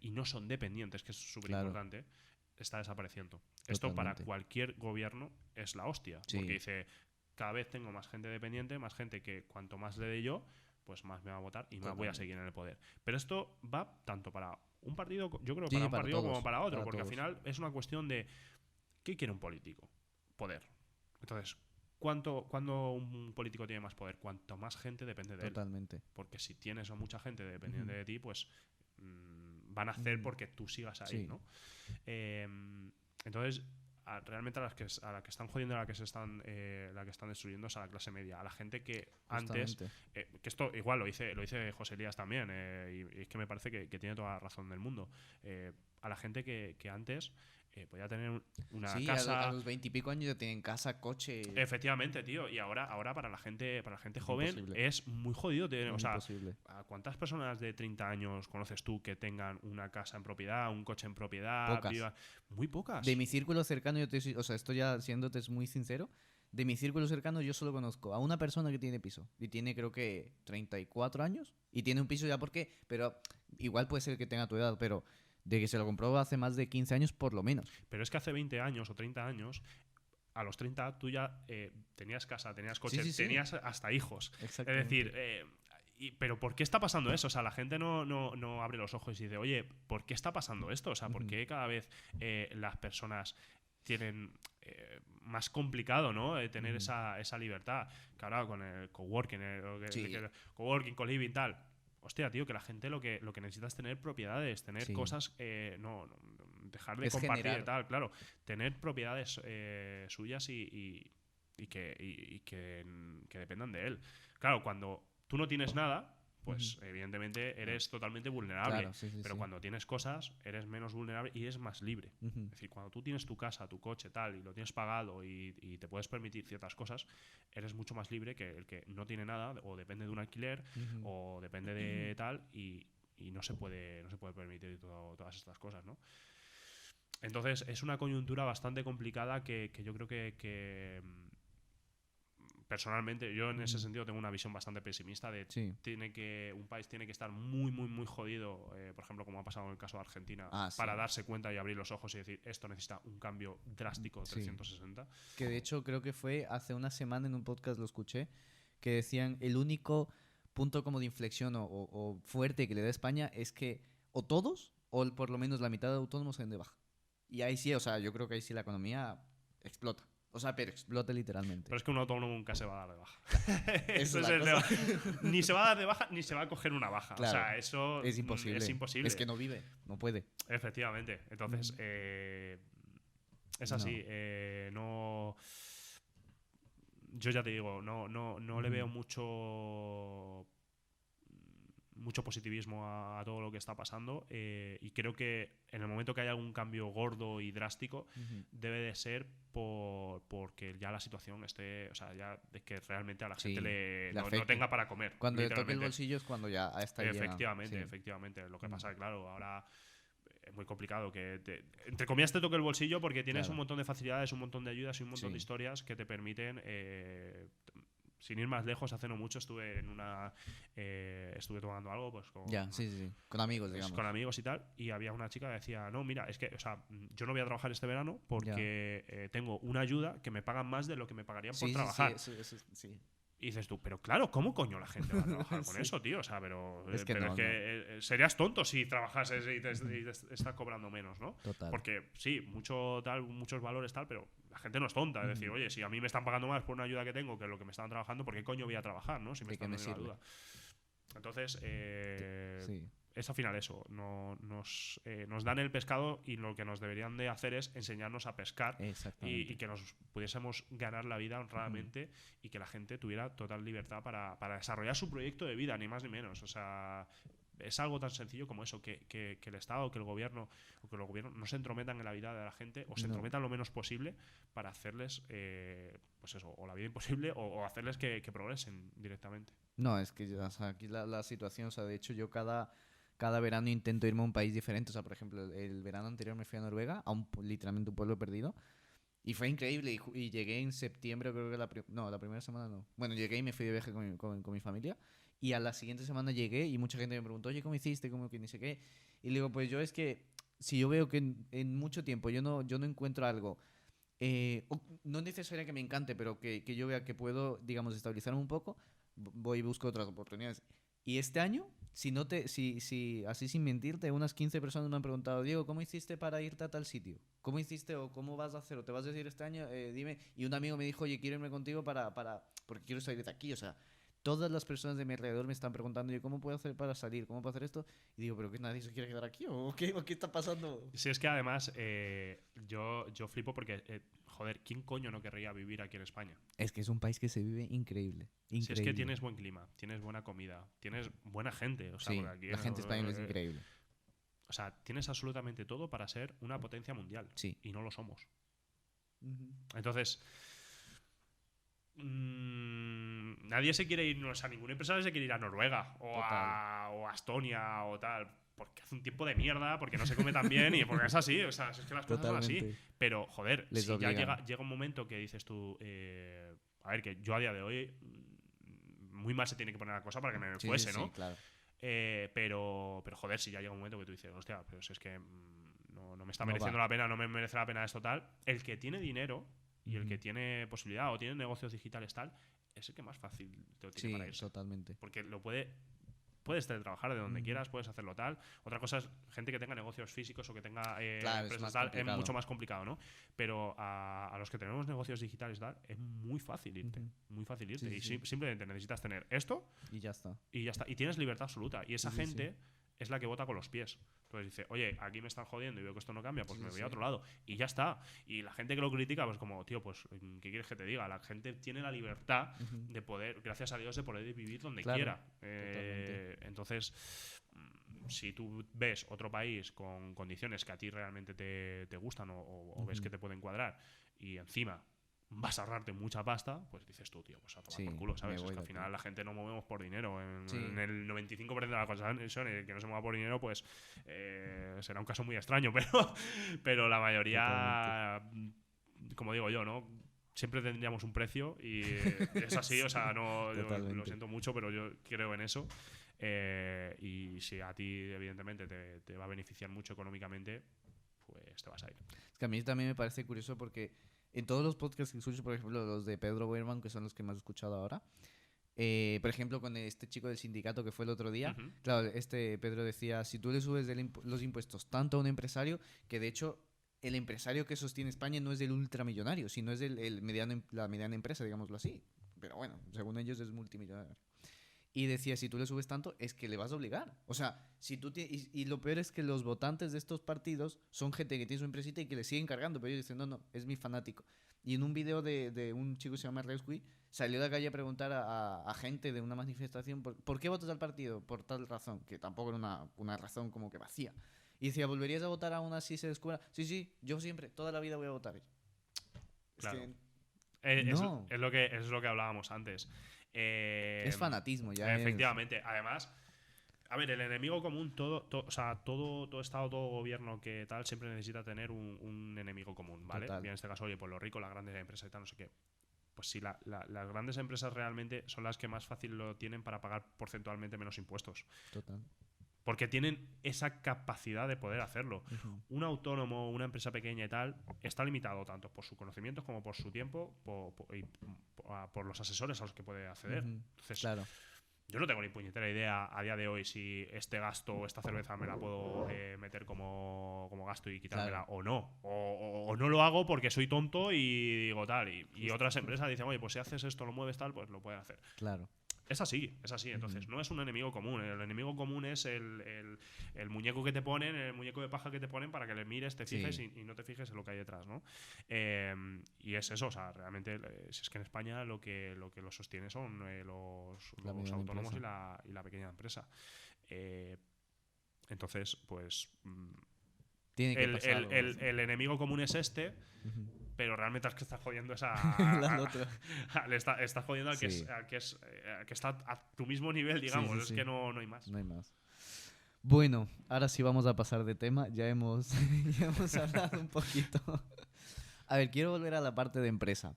y no son dependientes, que es súper importante, está desapareciendo. Totalmente. Esto para cualquier gobierno es la hostia, porque dice, cada vez tengo más gente dependiente, más gente que cuanto más le dé yo, pues más me va a votar y más voy a seguir en el poder. Pero esto va tanto para un partido, yo creo, para un partido como para otro, porque al final es una cuestión de ¿qué quiere un político? Poder. Entonces, cuando un político tiene más poder, cuanto más gente depende de él. Porque si tienes a mucha gente dependiente de ti, pues van a hacer porque tú sigas ahí, ¿no? Entonces, realmente a la que están jodiendo, la que están destruyendo es a la clase media, a la gente que antes, que esto igual lo dice José Elías también, y es que me parece que tiene toda la razón del mundo, a la gente que antes podía tener una casa. A los 20 y pico años ya tienen casa, coche. Efectivamente, tío. Y ahora para la gente joven imposible. Es muy jodido. O sea, ¿a cuántas personas de 30 años conoces tú que tengan una casa en propiedad, un coche en propiedad? Pocas. Muy pocas. De mi círculo cercano, esto ya siéndote muy sincero, de mi círculo cercano yo solo conozco a una persona que tiene piso. Y tiene creo que 34 años. Y tiene un piso ya porque, pero igual puede ser que tenga tu edad, pero de que se lo compró hace más de 15 años por lo menos. Pero es que hace 20 años o 30 años, a los 30 tú ya tenías casa, tenías coche, tenías hasta hijos. Es decir, pero ¿por qué está pasando eso? O sea, la gente no abre los ojos y dice, oye, ¿por qué está pasando esto? O sea, ¿por qué cada vez las personas tienen más complicado, ¿no? Tener esa libertad? Que ahora con el coworking, coworking, co-living, tal. Hostia, tío, que la gente lo que necesita es tener propiedades, tener cosas, dejar de compartir y tal, claro. Tener propiedades suyas y que dependan de él. Claro, cuando tú no tienes nada, pues evidentemente eres totalmente vulnerable. Claro, pero cuando tienes cosas, eres menos vulnerable y eres más libre. Es decir, cuando tú tienes tu casa, tu coche, tal, y lo tienes pagado y te puedes permitir ciertas cosas, eres mucho más libre que el que no tiene nada o depende de un alquiler o depende de tal y no se puede permitir todas estas cosas, ¿no? Entonces es una coyuntura bastante complicada que yo creo que personalmente, yo en ese sentido tengo una visión bastante pesimista de un país tiene que estar muy, muy, muy jodido, por ejemplo, como ha pasado en el caso de Argentina, para darse cuenta y abrir los ojos y decir, esto necesita un cambio drástico 360. Que de hecho creo que fue hace una semana en un podcast lo escuché, que decían el único punto como de inflexión o fuerte que le da España es que o todos o por lo menos la mitad de autónomos se den de baja. Y ahí sí, o sea, yo creo que ahí sí la economía explota. O sea, pero explota literalmente. Pero es que un autónomo nunca se va a dar de baja. Eso es ni se va a dar de baja ni se va a coger una baja. Claro, o sea, eso es imposible. Es que no vive, no puede. Efectivamente. Entonces, es así. No. Yo ya te digo, no le veo mucho positivismo a todo lo que está pasando y creo que en el momento que haya algún cambio gordo y drástico debe de ser porque ya la situación esté, o sea, ya de que realmente a la gente no tenga para comer. Cuando le toque el bolsillo es cuando ya está lleno. Efectivamente. Lo que pasa es que, claro, ahora es muy complicado que entre comillas te toque el bolsillo porque tienes un montón de facilidades, un montón de ayudas y un montón de historias que te permiten sin ir más lejos, hace no mucho estuve tomando algo pues con amigos, digamos. Con amigos y tal, y había una chica que decía, no, mira, es que, o sea, yo no voy a trabajar este verano porque tengo una ayuda que me pagan más de lo que me pagarían por trabajar. Y dices tú, pero claro, ¿cómo coño la gente va a trabajar con eso, tío? O sea, pero es que serías tonto si trabajases y te estás cobrando menos, ¿no? Total. Porque sí, muchos valores tal, pero la gente no es tonta. Es decir, oye, si a mí me están pagando más por una ayuda que tengo que lo que me están trabajando, ¿por qué coño voy a trabajar, no? Si me están dando una ayuda. Entonces, es al final eso. Nos dan el pescado y lo que nos deberían de hacer es enseñarnos a pescar y que nos pudiésemos ganar la vida honradamente y que la gente tuviera total libertad para desarrollar su proyecto de vida, ni más ni menos. O sea, es algo tan sencillo como eso, que el Estado o que el gobierno no se entrometan en la vida de la gente o se entrometan lo menos posible para hacerles, pues eso, o la vida imposible o hacerles que progresen directamente. No, es que o sea, aquí la situación, o sea, de hecho yo cada verano intento irme a un país diferente. O sea, por ejemplo, el verano anterior me fui a Noruega, literalmente un pueblo perdido. Y fue increíble. Y llegué en septiembre, creo que la primera semana no. Bueno, llegué y me fui de viaje con mi familia. Y a la siguiente semana llegué y mucha gente me preguntó, oye, ¿cómo hiciste? ¿Cómo que ni sé qué? Y le digo, pues yo es que si yo veo que en mucho tiempo yo no encuentro algo, no necesariamente que me encante, pero que yo vea que puedo, digamos, estabilizarme un poco, voy y busco otras oportunidades. Y este año, si así sin mentirte, unas 15 personas me han preguntado, Diego, ¿cómo hiciste para irte a tal sitio? ¿Cómo hiciste o cómo vas a hacer o te vas a decir este año? Dime. Y un amigo me dijo, oye, quiero irme contigo porque quiero salir de aquí. O sea, todas las personas de mi alrededor me están preguntando, yo, ¿cómo puedo hacer para salir? ¿Cómo puedo hacer esto? Y digo, ¿pero qué nadie se quiere quedar aquí? ¿O qué está pasando? Sí, es que además yo flipo porque, joder, ¿quién coño no querría vivir aquí en España? Es que es un país que se vive increíble. Increíble. Si es que tienes buen clima, tienes buena comida, tienes buena gente. O sea, sí, porque aquí, la gente española es increíble. O sea, tienes absolutamente todo para ser una potencia mundial. Sí. Y no lo somos. Entonces, nadie se quiere ir, o sea, ningún empresario se quiere ir a Noruega o a Estonia o tal, porque hace un tiempo de mierda, porque no se come tan bien y porque es así, o sea, es que las cosas son así. Pero, joder, si ya llega un momento que dices tú, a ver, que yo a día de hoy muy mal se tiene que poner la cosa para que me fuese, ¿no? Sí, claro. Pero joder, si ya llega un momento que tú dices, hostia, pero si es que no me está mereciendo la pena, no me merece la pena esto tal, el que tiene dinero y el que tiene posibilidad o tiene negocios digitales tal, es el que más fácil te lo tiene para irse. Totalmente. Porque puedes teletrabajar de donde quieras, puedes hacerlo tal. Otra cosa es gente que tenga negocios físicos o que tenga empresas tal, es mucho más complicado, ¿no? Pero a los que tenemos negocios digitales tal, es muy fácil irte. Muy fácil irte. Y simplemente necesitas tener esto y ya está. Y tienes libertad absoluta. Y esa gente es la que vota con los pies. Entonces dice, oye, aquí me están jodiendo y veo que esto no cambia, pues me voy a otro lado. Y ya está. Y la gente que lo critica, pues como, tío, pues, ¿qué quieres que te diga? La gente tiene la libertad de poder, gracias a Dios, de poder vivir donde quiera. Entonces, si tú ves otro país con condiciones que a ti realmente te gustan o ves que te pueden cuadrar y encima vas a ahorrarte mucha pasta, pues dices tú, tío, pues a tomar por culo, ¿sabes? Es que al final la gente no movemos por dinero. En el 95% de las cosas son el que no se mueva por dinero, pues será un caso muy extraño, pero la mayoría, como digo yo, ¿no? Siempre tendríamos un precio y es así, o sea, no lo siento mucho, pero yo creo en eso. Y si a ti, evidentemente, te va a beneficiar mucho económicamente, pues te vas a ir. Es que a mí también me parece curioso porque en todos los podcasts que escucho, por ejemplo, los de Pedro Berman, que son los que más he escuchado ahora, por ejemplo, con este chico del sindicato que fue el otro día, claro, Pedro decía, si tú le subes los impuestos tanto a un empresario, que de hecho el empresario que sostiene España no es el ultramillonario, sino es la mediana empresa, digámoslo así. Pero bueno, según ellos es multimillonario. Y decía, si tú le subes tanto, es que le vas a obligar. O sea, si tú y lo peor es que los votantes de estos partidos son gente que tiene su empresita y que le siguen cargando, pero ellos dicen, no, es mi fanático. Y en un video de un chico que se llama Rescue, salió de la calle a preguntar a gente de una manifestación, ¿por qué votas al partido? Por tal razón, que tampoco era una razón como que vacía. Y decía, ¿volverías a votar aún así se descubra? Sí, yo siempre, toda la vida voy a votar. Claro. No. Es lo que hablábamos antes. Es fanatismo ya. Efectivamente. Además, a ver, el enemigo común, todo Estado, todo gobierno que tal, siempre necesita tener un enemigo común, ¿vale? Total. Y en este caso, oye, pues los ricos, las grandes empresas y tal, no sé qué. Pues sí, las grandes empresas realmente son las que más fácil lo tienen para pagar porcentualmente menos impuestos. Total. Porque tienen esa capacidad de poder hacerlo. Un autónomo, una empresa pequeña y tal, está limitado tanto por sus conocimientos como por su tiempo y por los asesores a los que puede acceder. Entonces, claro. Yo no tengo ni puñetera idea a día de hoy si este gasto o esta cerveza me la puedo meter como gasto y quitármela o no. O no lo hago porque soy tonto y digo tal. Y otras empresas dicen, oye, pues si haces esto, lo mueves tal, pues lo pueden hacer. Claro. Es así. Entonces, no es un enemigo común. El enemigo común es el muñeco que te ponen, el muñeco de paja que te ponen para que le mires, te fijes y no te fijes en lo que hay detrás, ¿no? Y es eso, o sea, realmente es que en España lo que lo sostiene son los autónomos y la pequeña empresa. Entonces, pues Tiene que pasar algo, el enemigo común es este, pero realmente el que está jodiendo es estás jodiendo al que, que está a tu mismo nivel, digamos. Es que no hay más. No hay más. Bueno, ahora sí vamos a pasar de tema. Ya hemos hablado un poquito. A ver, quiero volver a la parte de empresa.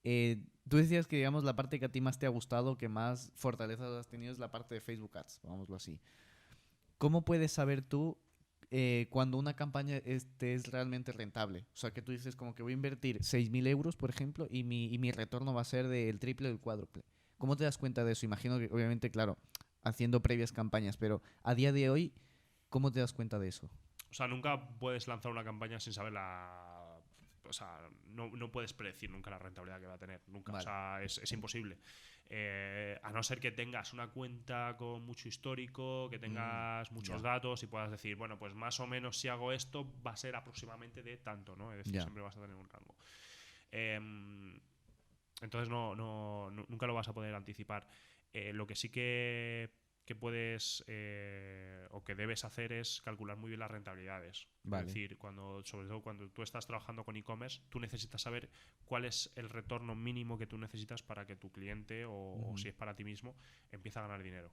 Tú decías que, digamos, la parte que a ti más te ha gustado, que más fortalezas has tenido, es la parte de Facebook Ads, vámoslo así. ¿Cómo puedes saber tú cuando una campaña es realmente rentable? O sea, que tú dices como que voy a invertir 6.000 euros, por ejemplo, y mi retorno va a ser del triple o del cuádruple. ¿Cómo te das cuenta de eso? Imagino que, obviamente, claro, haciendo previas campañas, pero a día de hoy, ¿cómo te das cuenta de eso? O sea, nunca puedes lanzar una campaña sin saber o sea, no puedes predecir nunca la rentabilidad que va a tener. Nunca. Vale. O sea, es imposible. A no ser que tengas una cuenta con mucho histórico, que tengas muchos datos y puedas decir, bueno, pues más o menos si hago esto va a ser aproximadamente de tanto, ¿no? Es decir, siempre vas a tener un rango. Entonces nunca lo vas a poder anticipar. Lo que sí que puedes o que debes hacer es calcular muy bien las rentabilidades. Vale. Es decir, sobre todo cuando tú estás trabajando con e-commerce, tú necesitas saber cuál es el retorno mínimo que tú necesitas para que tu cliente o si es para ti mismo empiece a ganar dinero.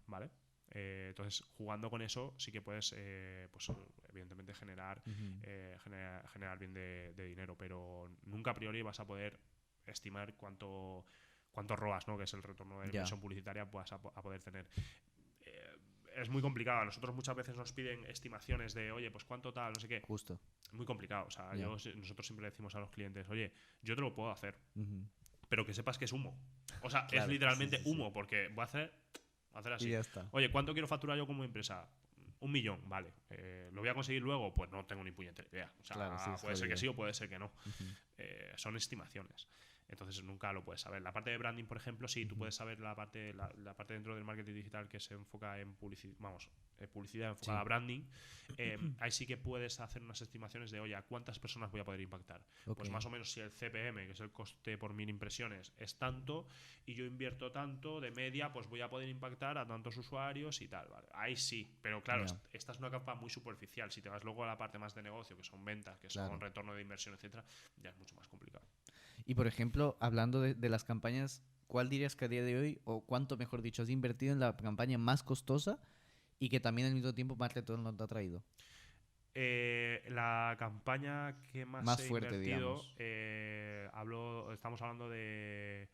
¿Vale? Entonces, jugando con eso sí que puedes pues evidentemente generar bien de dinero, pero nunca a priori vas a poder estimar cuánto ROAS, ¿no? Que es el retorno de inversión publicitaria, vas a poder tener. Es muy complicado. A nosotros muchas veces nos piden estimaciones de, oye, pues cuánto tal, no sé qué. Justo. Es muy complicado. O sea, nosotros siempre decimos a los clientes, oye, yo te lo puedo hacer, pero que sepas que es humo. O sea, claro, es literalmente humo, porque voy a hacer así. Y ya está. Oye, ¿cuánto quiero facturar yo como empresa? 1 millón, vale. ¿Lo voy a conseguir luego? Pues no tengo ni puñetera idea. O sea, claro, puede ser que sí o puede ser que no. Son estimaciones. Entonces nunca lo puedes saber. La parte de branding, por ejemplo, sí, tú puedes saber la parte dentro del marketing digital que se enfoca en publicidad enfocada a branding. Ahí sí que puedes hacer unas estimaciones de, oye, ¿a cuántas personas voy a poder impactar? Pues más o menos si el CPM, que es el coste por 1000 impresiones, es tanto y yo invierto tanto de media, pues voy a poder impactar a tantos usuarios y tal, ¿vale? Ahí sí, pero claro, esta es una capa muy superficial. Si te vas luego a la parte más de negocio, que son ventas, que son retorno de inversión, etcétera, ya es mucho más complicado. Y por ejemplo, hablando de las campañas, ¿cuál dirías que a día de hoy, o cuánto mejor dicho, has invertido en la campaña más costosa y que también al mismo tiempo más retorno te ha traído? La campaña que más he fuerte, invertido, estamos hablando de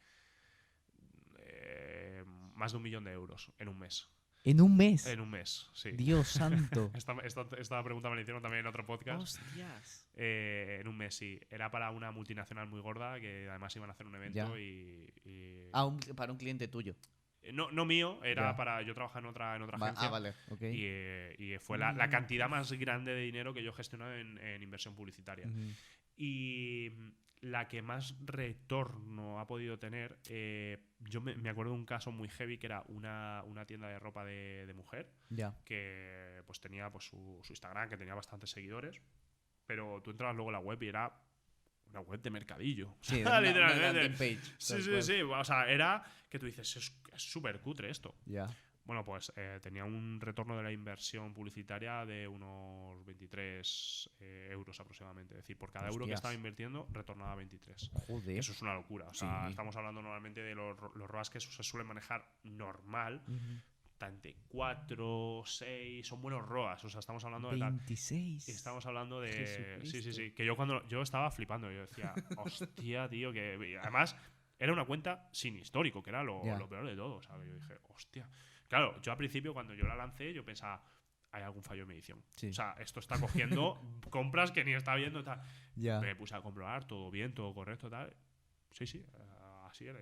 más de 1 millón de euros en un mes. ¿En un mes? En un mes, sí. Dios santo. Esta pregunta me la hicieron también en otro podcast. ¡Hostias! En un mes, sí. Era para una multinacional muy gorda que además iban a hacer un evento para un cliente tuyo. No mío, era para... Yo trabajaba en otra agencia. Vale, ok. Y fue la cantidad más grande de dinero que yo he gestionado en inversión publicitaria. Y la que más retorno ha podido tener, yo me acuerdo de un caso muy heavy que era una tienda de ropa de mujer que pues tenía pues su Instagram, que tenía bastantes seguidores, pero tú entrabas luego a la web y era una web de mercadillo. Sí, literalmente. Una page, sí. O sea, era que tú dices, es súper cutre esto. Ya. Bueno, pues tenía un retorno de la inversión publicitaria de unos 23 euros aproximadamente. Es decir, por cada euro que estaba invirtiendo, retornaba 23. Joder. Eso es una locura. O sea, estamos hablando normalmente de los ROAS que se suelen manejar normal. Entre 4, 6, son buenos ROAS. O sea, estamos hablando de 26. Estamos hablando de... Sí. Que yo estaba flipando. Yo decía, hostia, tío, que... Además, era una cuenta sin histórico, que era lo peor de todo. O sea, yo dije, hostia... Claro, yo al principio cuando yo la lancé, yo pensaba, hay algún fallo en medición. O sea, esto está cogiendo compras que ni está viendo, tal. Me puse a comprobar, todo bien, todo correcto, tal. Sí, así era.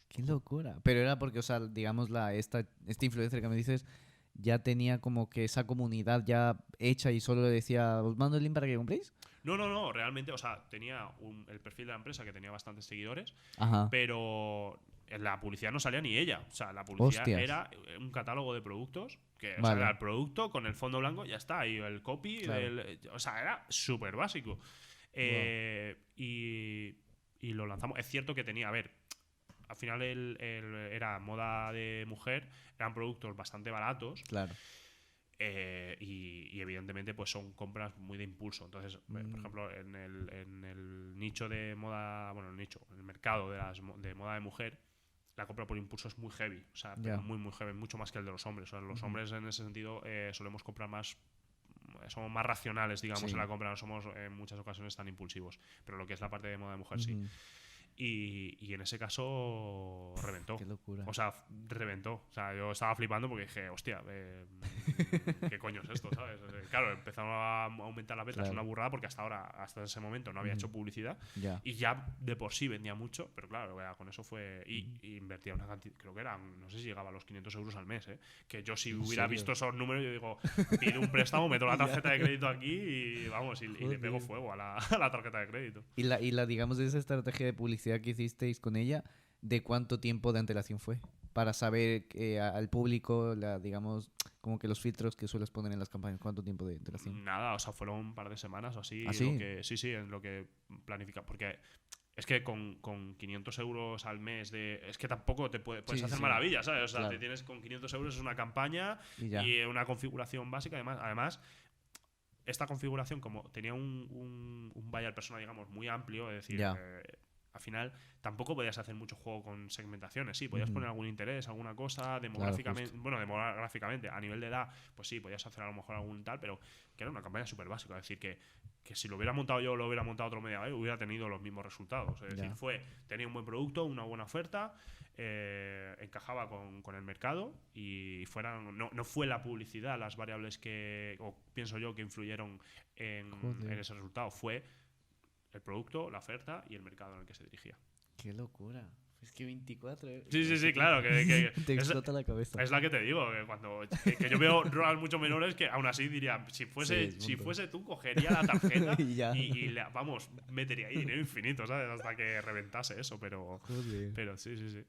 Qué locura. Pero era porque, o sea, digamos, este influencer que me dices ya tenía como que esa comunidad ya hecha y solo le decía, os mando el link para que compréis. No, realmente, o sea, tenía el perfil de la empresa que tenía bastantes seguidores, pero en la publicidad no salía ni ella. O sea, la publicidad era un catálogo de productos, que o sea, era el producto con el fondo blanco, ya está, y el copy, o sea, era súper básico. Y lo lanzamos. Es cierto que tenía, a ver, al final era moda de mujer, eran productos bastante baratos. Claro. y evidentemente pues son compras muy de impulso. Entonces, por ejemplo, en el nicho de moda, bueno, en el mercado de moda de mujer, la compra por impulso es muy heavy, o sea, muy, muy heavy, mucho más que el de los hombres. O sea, los hombres en ese sentido solemos comprar más, somos más racionales, digamos, en la compra, no somos en muchas ocasiones tan impulsivos. Pero lo que es la parte de moda de mujer, sí. Y en ese caso reventó. Qué locura. O sea, reventó. O sea, yo estaba flipando porque dije, hostia, ¿qué coño es esto? ¿Sabes? Claro, empezaron a aumentar las ventas, una burrada, porque hasta ese momento no había hecho publicidad. Y ya de por sí vendía mucho, pero claro, con eso fue. Y invertía una cantidad, creo que eran, no sé si llegaba a los 500 euros al mes, que yo si hubiera visto esos números, yo digo, pido un préstamo, meto la tarjeta de crédito aquí y vamos, y le pego fuego a la tarjeta de crédito. Y la digamos, esa estrategia de publicidad que hicisteis con ella, ¿de cuánto tiempo de antelación fue? Para saber al público, digamos, como que los filtros que sueles poner en las campañas, ¿cuánto tiempo de antelación? Nada, o sea, fueron un par de semanas o así. ¿Ah, sí? Sí, en lo que planifica. Porque es que con 500 euros al mes es que tampoco te puedes hacer maravillas, ¿sabes? O sea, te tienes con 500 euros, es una campaña y una configuración básica. Además, esta configuración, como tenía un buyer persona, digamos, muy amplio, es decir, al final tampoco podías hacer mucho juego con segmentaciones. Sí, podías poner algún interés, alguna cosa, demográficamente, demográficamente, a nivel de edad, pues sí, podías hacer a lo mejor algún tal, pero que era una campaña súper básica. Es decir, que si lo hubiera montado yo o lo hubiera montado otro media buyer, hubiera tenido los mismos resultados. Es decir, tenía un buen producto, una buena oferta, encajaba con el mercado y no fue la publicidad las variables o pienso yo, que influyeron en ese resultado. Fue el producto, la oferta y el mercado en el que se dirigía. ¡Qué locura! Es que 24... Sí, claro. Que te explota la cabeza. Es la que te digo, que yo veo ROAS mucho menores que aún así diría, si fuese tú, cogería la tarjeta y vamos, metería ahí dinero infinito, ¿sabes? Hasta que reventase eso, pero sí.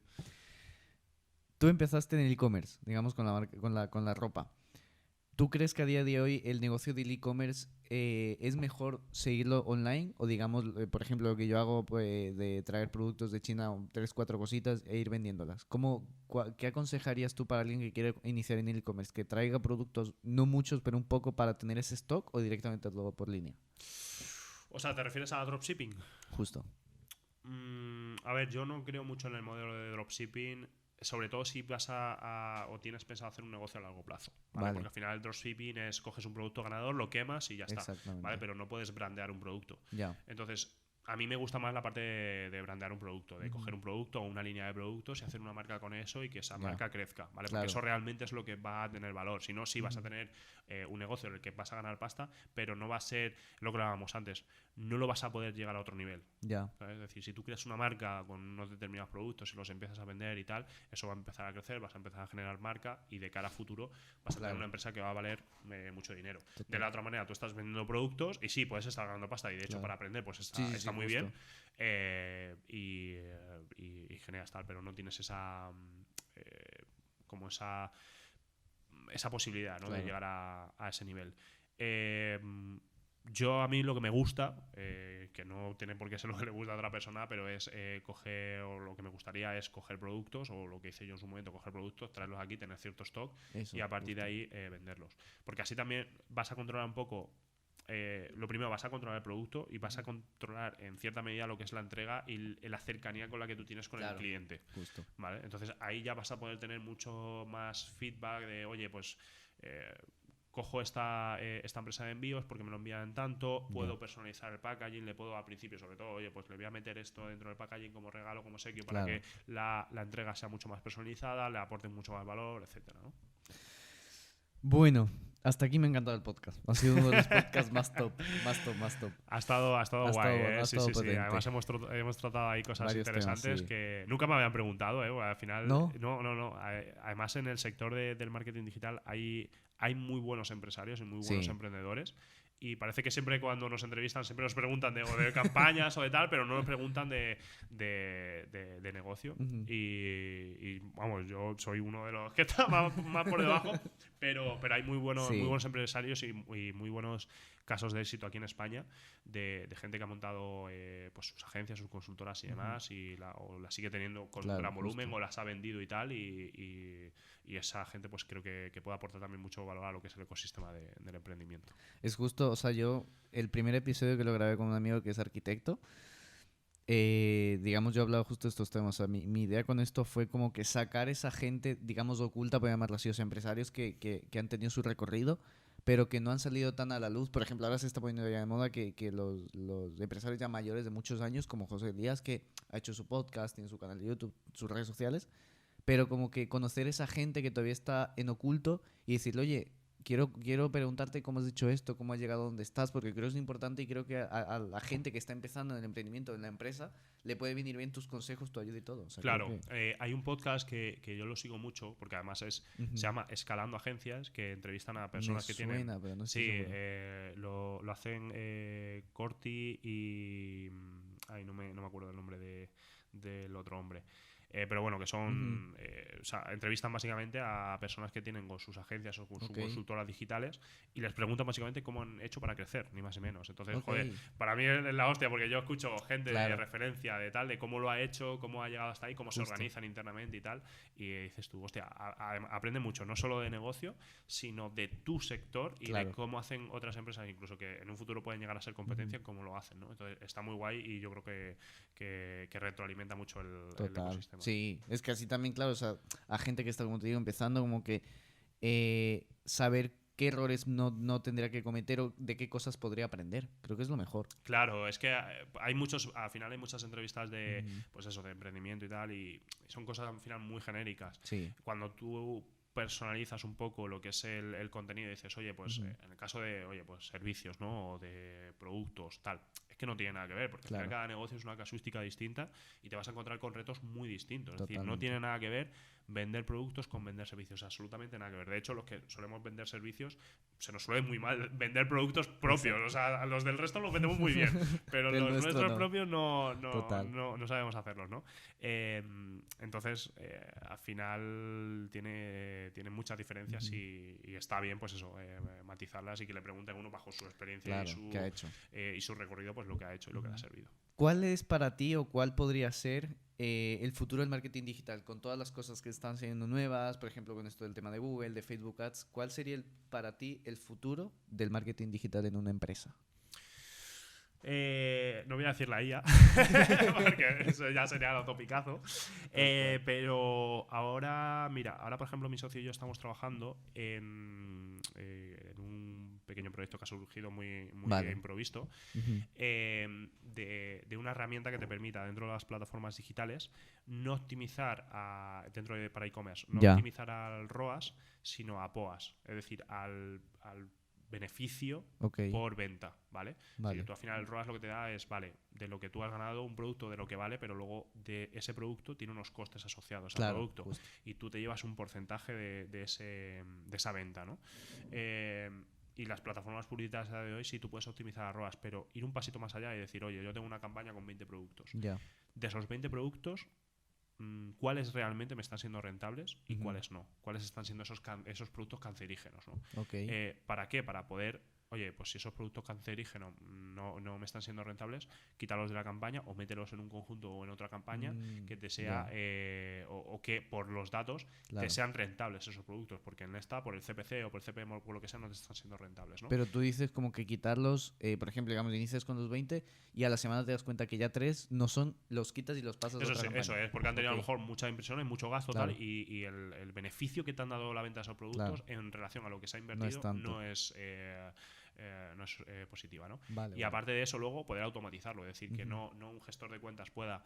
Tú empezaste en el e-commerce, digamos, con la ropa. ¿Tú crees que a día de hoy el negocio del e-commerce es mejor seguirlo online? O digamos, por ejemplo, lo que yo hago de traer productos de China, 3-4 cositas e ir vendiéndolas. ¿Qué aconsejarías tú para alguien que quiere iniciar en el e-commerce? ¿Que traiga productos, no muchos, pero un poco para tener ese stock, o directamente todo por línea? O sea, ¿te refieres a dropshipping? Justo. A ver, yo no creo mucho en el modelo de dropshipping, sobre todo si vas o tienes pensado hacer un negocio a largo plazo, ¿vale? Porque al final el dropshipping es coges un producto ganador, lo quemas y ya está, ¿vale? Pero no puedes brandear un producto. Entonces, a mí me gusta más la parte de brandear un producto, de coger un producto o una línea de productos y hacer una marca con eso y que esa marca crezca, ¿vale? Porque eso realmente es lo que va a tener valor. Si no, sí vas a tener un negocio en el que vas a ganar pasta, pero no va a ser lo que hablábamos antes. No lo vas a poder llegar a otro nivel. ¿Sabes? Es decir, si tú creas una marca con unos determinados productos y los empiezas a vender y tal, eso va a empezar a crecer, vas a empezar a generar marca y de cara a futuro vas a tener una empresa que va a valer mucho dinero. De la otra manera, tú estás vendiendo productos y sí, puedes estar ganando pasta y de hecho para aprender pues está muy bien y generas tal, pero no tienes esa posibilidad, ¿no? De llegar a ese nivel. A mí lo que me gusta, que no tiene por qué ser lo que le gusta a otra persona, pero es o lo que me gustaría es coger productos, o lo que hice yo en su momento, coger productos, traerlos aquí, tener cierto stock y a partir de ahí venderlos. Porque así también vas a controlar un poco, lo primero vas a controlar el producto y vas a controlar en cierta medida lo que es la entrega y la cercanía con la que tú tienes con el cliente. ¿Vale? Entonces ahí ya vas a poder tener mucho más feedback de, oye, pues cojo esta empresa de envíos porque me lo envían tanto, puedo personalizar el packaging, le puedo al principio, sobre todo, oye, pues le voy a meter esto dentro del packaging como regalo, como obsequio, para que la entrega sea mucho más personalizada, le aporte mucho más valor, etcétera, ¿no? Bueno, hasta aquí me ha encantado el podcast. Ha sido uno de los podcasts más top. Ha estado guay, sí. Además hemos tratado ahí cosas varios interesantes temas, que nunca me habían preguntado, al final. ¿No? No. Además, en el sector del marketing digital hay muy buenos empresarios y muy buenos emprendedores. Y parece que siempre cuando nos entrevistan siempre nos preguntan de campañas o de tal, pero no nos preguntan de negocio. Y vamos, yo soy uno de los que está más por debajo, pero hay muy buenos empresarios y muy buenos casos de éxito aquí en España de gente que ha montado pues sus agencias, sus consultoras y demás, o la sigue teniendo con un gran volumen, o las ha vendido y tal, y esa gente pues creo que puede aportar también mucho valor a lo que es el ecosistema del emprendimiento. Es justo, o sea, yo el primer episodio que lo grabé con un amigo que es arquitecto, digamos, yo he hablado justo de estos temas. O sea, mi idea con esto fue como que sacar esa gente, digamos, oculta, por llamarlo así, los empresarios que han tenido su recorrido, pero que no han salido tan a la luz. Por ejemplo, ahora se está poniendo ya de moda que los empresarios ya mayores de muchos años, como José Elías, que ha hecho su podcast, tiene su canal de YouTube, sus redes sociales, pero como que conocer esa gente que todavía está en oculto y decirle, oye, quiero preguntarte cómo has hecho esto, cómo has llegado a donde estás, porque creo que es importante y creo que a la gente que está empezando en el emprendimiento, en la empresa, le puede venir bien tus consejos, tu ayuda y todo. O sea, claro, hay un podcast que yo lo sigo mucho, porque además se llama Escalando Agencias, que entrevistan a personas que tienen... Pero no sí, lo hacen Corti y... Ay, no me acuerdo del nombre del otro hombre. Pero bueno, que son... o sea, entrevistan básicamente a personas que tienen con sus agencias o con sus consultoras digitales y les preguntan básicamente cómo han hecho para crecer, ni más ni menos. Entonces, joder, para mí es la hostia, porque yo escucho gente de referencia de tal, de cómo lo ha hecho, cómo ha llegado hasta ahí, cómo se organizan internamente y tal. Y dices tú, hostia, aprende mucho, no solo de negocio, sino de tu sector y de cómo hacen otras empresas, incluso que en un futuro pueden llegar a ser competencia, cómo lo hacen, ¿no? Entonces, está muy guay y yo creo que retroalimenta mucho el ecosistema. Sí, es que así también, claro, o sea, a gente que está, como te digo, empezando, como que saber qué errores no tendría que cometer o de qué cosas podría aprender. Creo que es lo mejor. Claro, es que al final hay muchas entrevistas de, pues eso, de emprendimiento y tal, y son cosas al final muy genéricas. Sí. Cuando tú personalizas un poco lo que es el contenido y dices, oye, pues en el caso de, oye, pues servicios, ¿no? O de productos, tal. Es que no tiene nada que ver, porque al final cada negocio es una casuística distinta y te vas a encontrar con retos muy distintos. Es decir, no tiene nada que ver vender productos con vender servicios, absolutamente nada que ver. De hecho, los que solemos vender servicios, se nos suele muy mal vender productos propios. O sea, los del resto los vendemos muy bien, pero los nuestros propios no sabemos hacerlos, ¿no? Entonces, al final tiene muchas diferencias y está bien, pues eso, matizarlas y que le pregunten uno bajo su experiencia ¿qué ha hecho? Y su recorrido, pues lo que ha hecho y lo que le ha servido. ¿Cuál es para ti o cuál podría ser el futuro del marketing digital? Con todas las cosas que están siendo nuevas, por ejemplo, con esto del tema de Google, de Facebook Ads, ¿cuál sería para ti el futuro del marketing digital en una empresa? No voy a decir la IA, porque eso ya sería lo topicazo. Pero ahora, mira, por ejemplo mi socio y yo estamos trabajando en un pequeño proyecto que ha surgido muy improvisto, de una herramienta que te permita dentro de las plataformas digitales no optimizar para e-commerce, no optimizar al ROAS, sino a POAS, es decir, al beneficio por venta, ¿vale? Si tú al final el ROAS lo que te da es, vale, de lo que tú has ganado un producto, de lo que vale, pero luego de ese producto tiene unos costes asociados al producto y tú te llevas un porcentaje de esa venta, ¿no? Y las plataformas publicitarias de hoy sí tú puedes optimizar a ROAS, pero ir un pasito más allá y decir, oye, yo tengo una campaña con 20 productos. De esos 20 productos, cuáles realmente me están siendo rentables y cuáles no, cuáles están siendo esos productos cancerígenos, ¿no? ¿Para qué? Para poder, oye, pues si esos productos cancerígenos no me están siendo rentables, quítalos de la campaña o mételos en un conjunto o en otra campaña que te sea o que por los datos te sean rentables esos productos, porque en esta, por el CPC o por el CPM o por lo que sea, no te están siendo rentables, ¿no? Pero tú dices como que quitarlos, por ejemplo, digamos, inicias con los 20 y a la semana te das cuenta que ya 3 no son, los quitas y los pasas a otra campaña. Eso es, porque han tenido a lo mejor mucha impresión y mucho gasto tal, y el beneficio que te han dado la venta de esos productos en relación a lo que se ha invertido no es positiva, ¿no? Y aparte de eso, luego poder automatizarlo, es decir, que no un gestor de cuentas pueda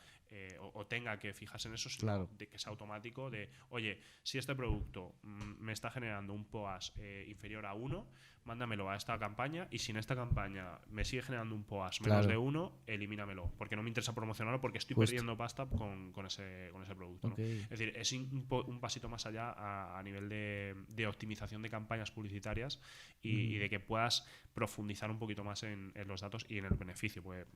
o tenga que fijarse en eso, sino de que sea automático de, oye, si este producto me está generando un POAS inferior a 1, mándamelo a esta campaña, y si en esta campaña me sigue generando un POAS menos de 1, elimínamelo, porque no me interesa promocionarlo, porque estoy perdiendo pasta con ese producto, ¿no? Es decir, es un pasito más allá a nivel de optimización de campañas publicitarias y de que puedas profundizar un poquito más en los datos y en el beneficio. Pues,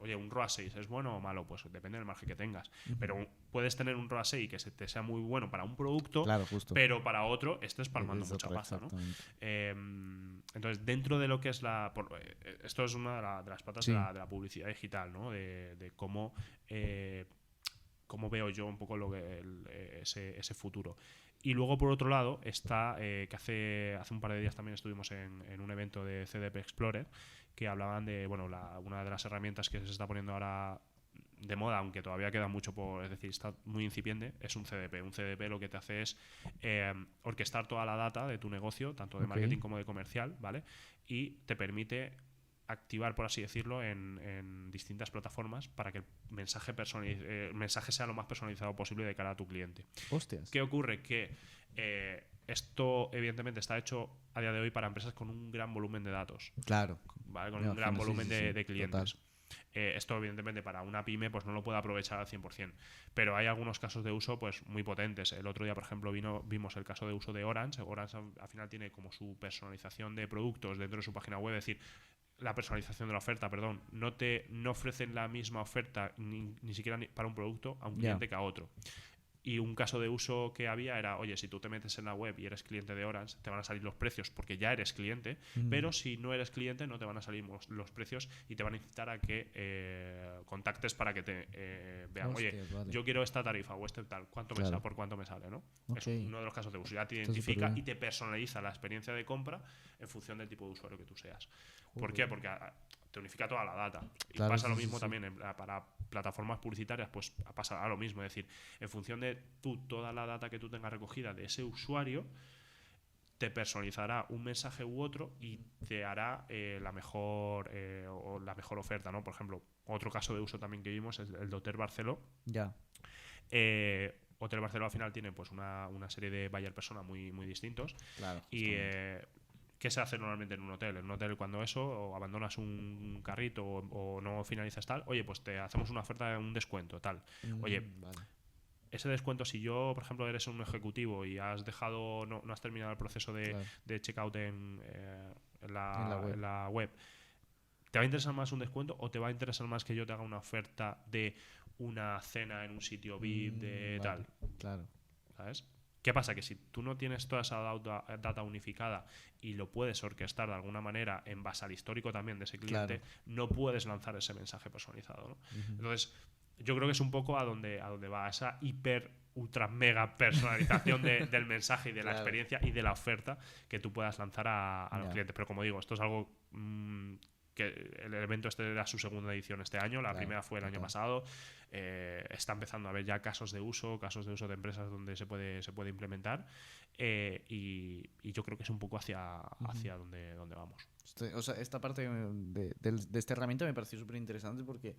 oye, un ROAS 6 ¿es bueno o malo? Pues depende del margen que tengas. Pero puedes tener un ROAS 6 que te sea muy bueno para un producto, pero para otro estés palmando mucha pasta, ¿no? Entonces, dentro de lo que es esto es una de las patas de la publicidad digital, ¿no? De cómo veo yo un poco ese futuro. Y luego, por otro lado, está que hace un par de días también estuvimos en un evento de CDP Explorer que hablaban de, bueno, una de las herramientas que se está poniendo ahora de moda, aunque todavía queda mucho es decir, está muy incipiente, es un CDP. Un CDP lo que te hace es orquestar toda la data de tu negocio, tanto de marketing como de comercial, ¿vale? Y te permite activar, por así decirlo, en distintas plataformas para que el mensaje sea lo más personalizado posible de cara a tu cliente. Hostias. ¿Qué ocurre? Que esto evidentemente está hecho a día de hoy para empresas con un gran volumen de datos. Claro. ¿Vale? Con un gran volumen de clientes. Esto evidentemente para una pyme pues no lo puede aprovechar al 100%, pero hay algunos casos de uso pues muy potentes. El otro día, por ejemplo, vimos el caso de uso de Orange. Orange al final tiene como su personalización de productos dentro de su página web, es decir, la personalización de la oferta, perdón, no ofrecen la misma oferta ni siquiera para un producto a un cliente que a otro. Y un caso de uso que había era, oye, si tú te metes en la web y eres cliente de Orange, te van a salir los precios porque ya eres cliente, pero si no eres cliente no te van a salir los precios y te van a incitar a que contactes para que te vean, oye, yo quiero esta tarifa o este tal, ¿por cuánto me sale? ¿No? Es uno de los casos de uso. Ya te identifica y te personaliza la experiencia de compra en función del tipo de usuario que tú seas. ¿Por qué? Porque te unifica toda la data. Y pasa lo mismo también para plataformas publicitarias, pues pasa a lo mismo. Es decir, en función de toda la data que tú tengas recogida de ese usuario, te personalizará un mensaje u otro y te hará la mejor oferta, ¿no? Por ejemplo, otro caso de uso también que vimos es el de Hotel Barceló. Hotel Barceló al final tiene pues una serie de buyer persona muy, muy distintos. Claro, y ¿qué se hace normalmente en un hotel? En un hotel, cuando o abandonas un carrito o no finalizas tal, oye, pues te hacemos una oferta de un descuento, tal. Oye, ese descuento, si yo, por ejemplo, eres un ejecutivo y has dejado, no has terminado el proceso de checkout en la web, ¿te va a interesar más un descuento o te va a interesar más que yo te haga una oferta de una cena en un sitio VIP tal? Claro. ¿Sabes? ¿Qué pasa? Que si tú no tienes toda esa data unificada y lo puedes orquestar de alguna manera en base al histórico también de ese cliente, no puedes lanzar ese mensaje personalizado, ¿no? Entonces, yo creo que es un poco a donde va esa ultra mega personalización del mensaje y de la experiencia y de la oferta que tú puedas lanzar a los clientes. Pero como digo, esto es algo que el evento era su segunda edición este año, la primera fue el año pasado. Está empezando a haber ya casos de uso de empresas donde se puede implementar, y yo creo que es un poco hacia donde vamos. Esta parte de esta herramienta me pareció súper interesante porque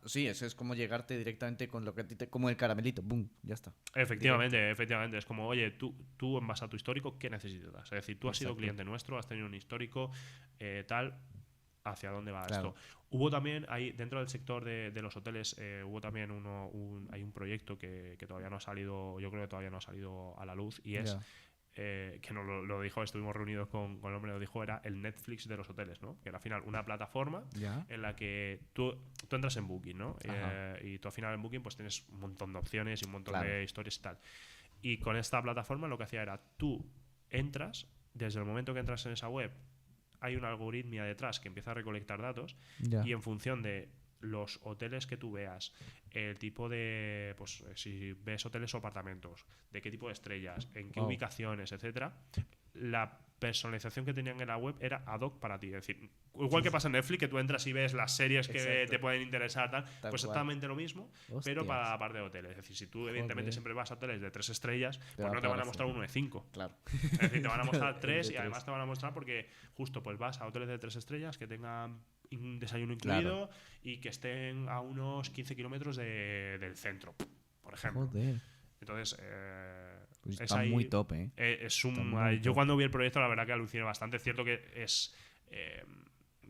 eso es como llegarte directamente con lo que a ti como el caramelito, boom, ya está. Efectivamente, es como, oye, tú en base a tu histórico, ¿qué necesitas? Es decir, tú has sido cliente nuestro, has tenido un histórico, tal, ¿hacia dónde va esto? Hubo también, ahí dentro del sector de los hoteles, hubo también hay un proyecto que todavía no ha salido, yo creo que todavía no ha salido a la luz, y es que nos lo dijo, estuvimos reunidos con el hombre, lo dijo, era el Netflix de los hoteles, ¿no? Que era al final una plataforma en la que tú entras en Booking, ¿no? Y tú al final en Booking pues tienes un montón de opciones y un montón de historias y tal. Y con esta plataforma lo que hacía era, tú entras, desde el momento que entras en esa web, hay una algoritmia detrás que empieza a recolectar datos y en función de los hoteles que tú veas, el tipo de, pues si ves hoteles o apartamentos, de qué tipo de estrellas, en qué ubicaciones, etcétera, la personalización que tenían en la web era ad hoc para ti. Es decir, igual que pasa en Netflix, que tú entras y ves las series que te pueden interesar, tal pues exactamente lo mismo, pero para la parte de hoteles. Es decir, si tú evidentemente siempre vas a hoteles de 3 estrellas, pues no te van a mostrar uno de 5. Claro. Es decir, te van a mostrar 3 y además te van a mostrar porque justo pues vas a hoteles de 3 estrellas que tengan un desayuno incluido y que estén a unos 15 kilómetros del centro, por ejemplo. Entonces, pues está muy top, yo cuando vi el proyecto, la verdad que aluciné bastante. Es cierto que es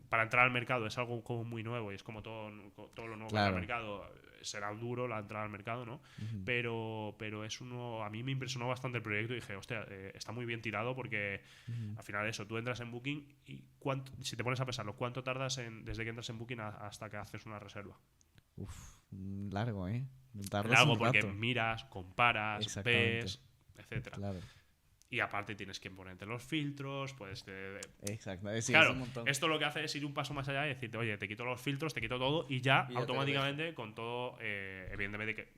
para entrar al mercado es algo como muy nuevo y es como todo lo nuevo para el mercado. Será duro la entrada al mercado, ¿no? Pero a mí me impresionó bastante el proyecto y dije, hostia, está muy bien tirado porque al final eso, tú entras en Booking y si te pones a pensarlo, ¿cuánto tardas desde que entras en Booking hasta que haces una reserva? Largo, Largo porque miras, comparas, ves, etcétera. Y aparte tienes que ponerte los filtros, puedes... Exacto. Sí, claro, es un montón. esto lo que hace es ir un paso más allá y decirte, oye, te quito los filtros, te quito todo y ya automáticamente con todo, evidentemente que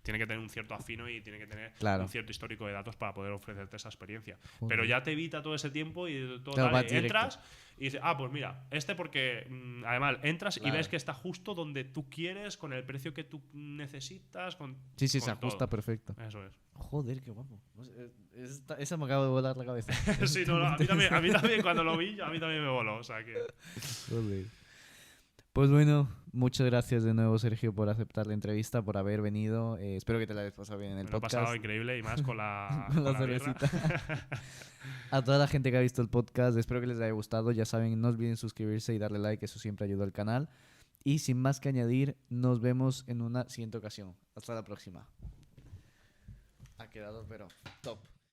tiene que tener un cierto afino y tiene que tener un cierto histórico de datos para poder ofrecerte esa experiencia. Joder. Pero ya te evita todo ese tiempo y todo Claro, entras y dices, pues mira, porque además entras y ves que está justo donde tú quieres, con el precio que tú necesitas. Sí, con se ajusta todo. Perfecto. Eso es. Joder, qué guapo. Esa me acaba de volar la cabeza. Sí, no, a mí también cuando lo vi, a mí también me voló. O sea que... Joder. Pues bueno, muchas gracias de nuevo, Sergio, por aceptar la entrevista, por haber venido. Espero que te la hayas pasado bien en el podcast. Me lo he pasado increíble y más con la, con la cervecita. A toda la gente que ha visto el podcast, espero que les haya gustado. Ya saben, no olviden suscribirse y darle like, eso siempre ayuda al canal. Y sin más que añadir, nos vemos en una siguiente ocasión. Hasta la próxima. Ha quedado, pero top.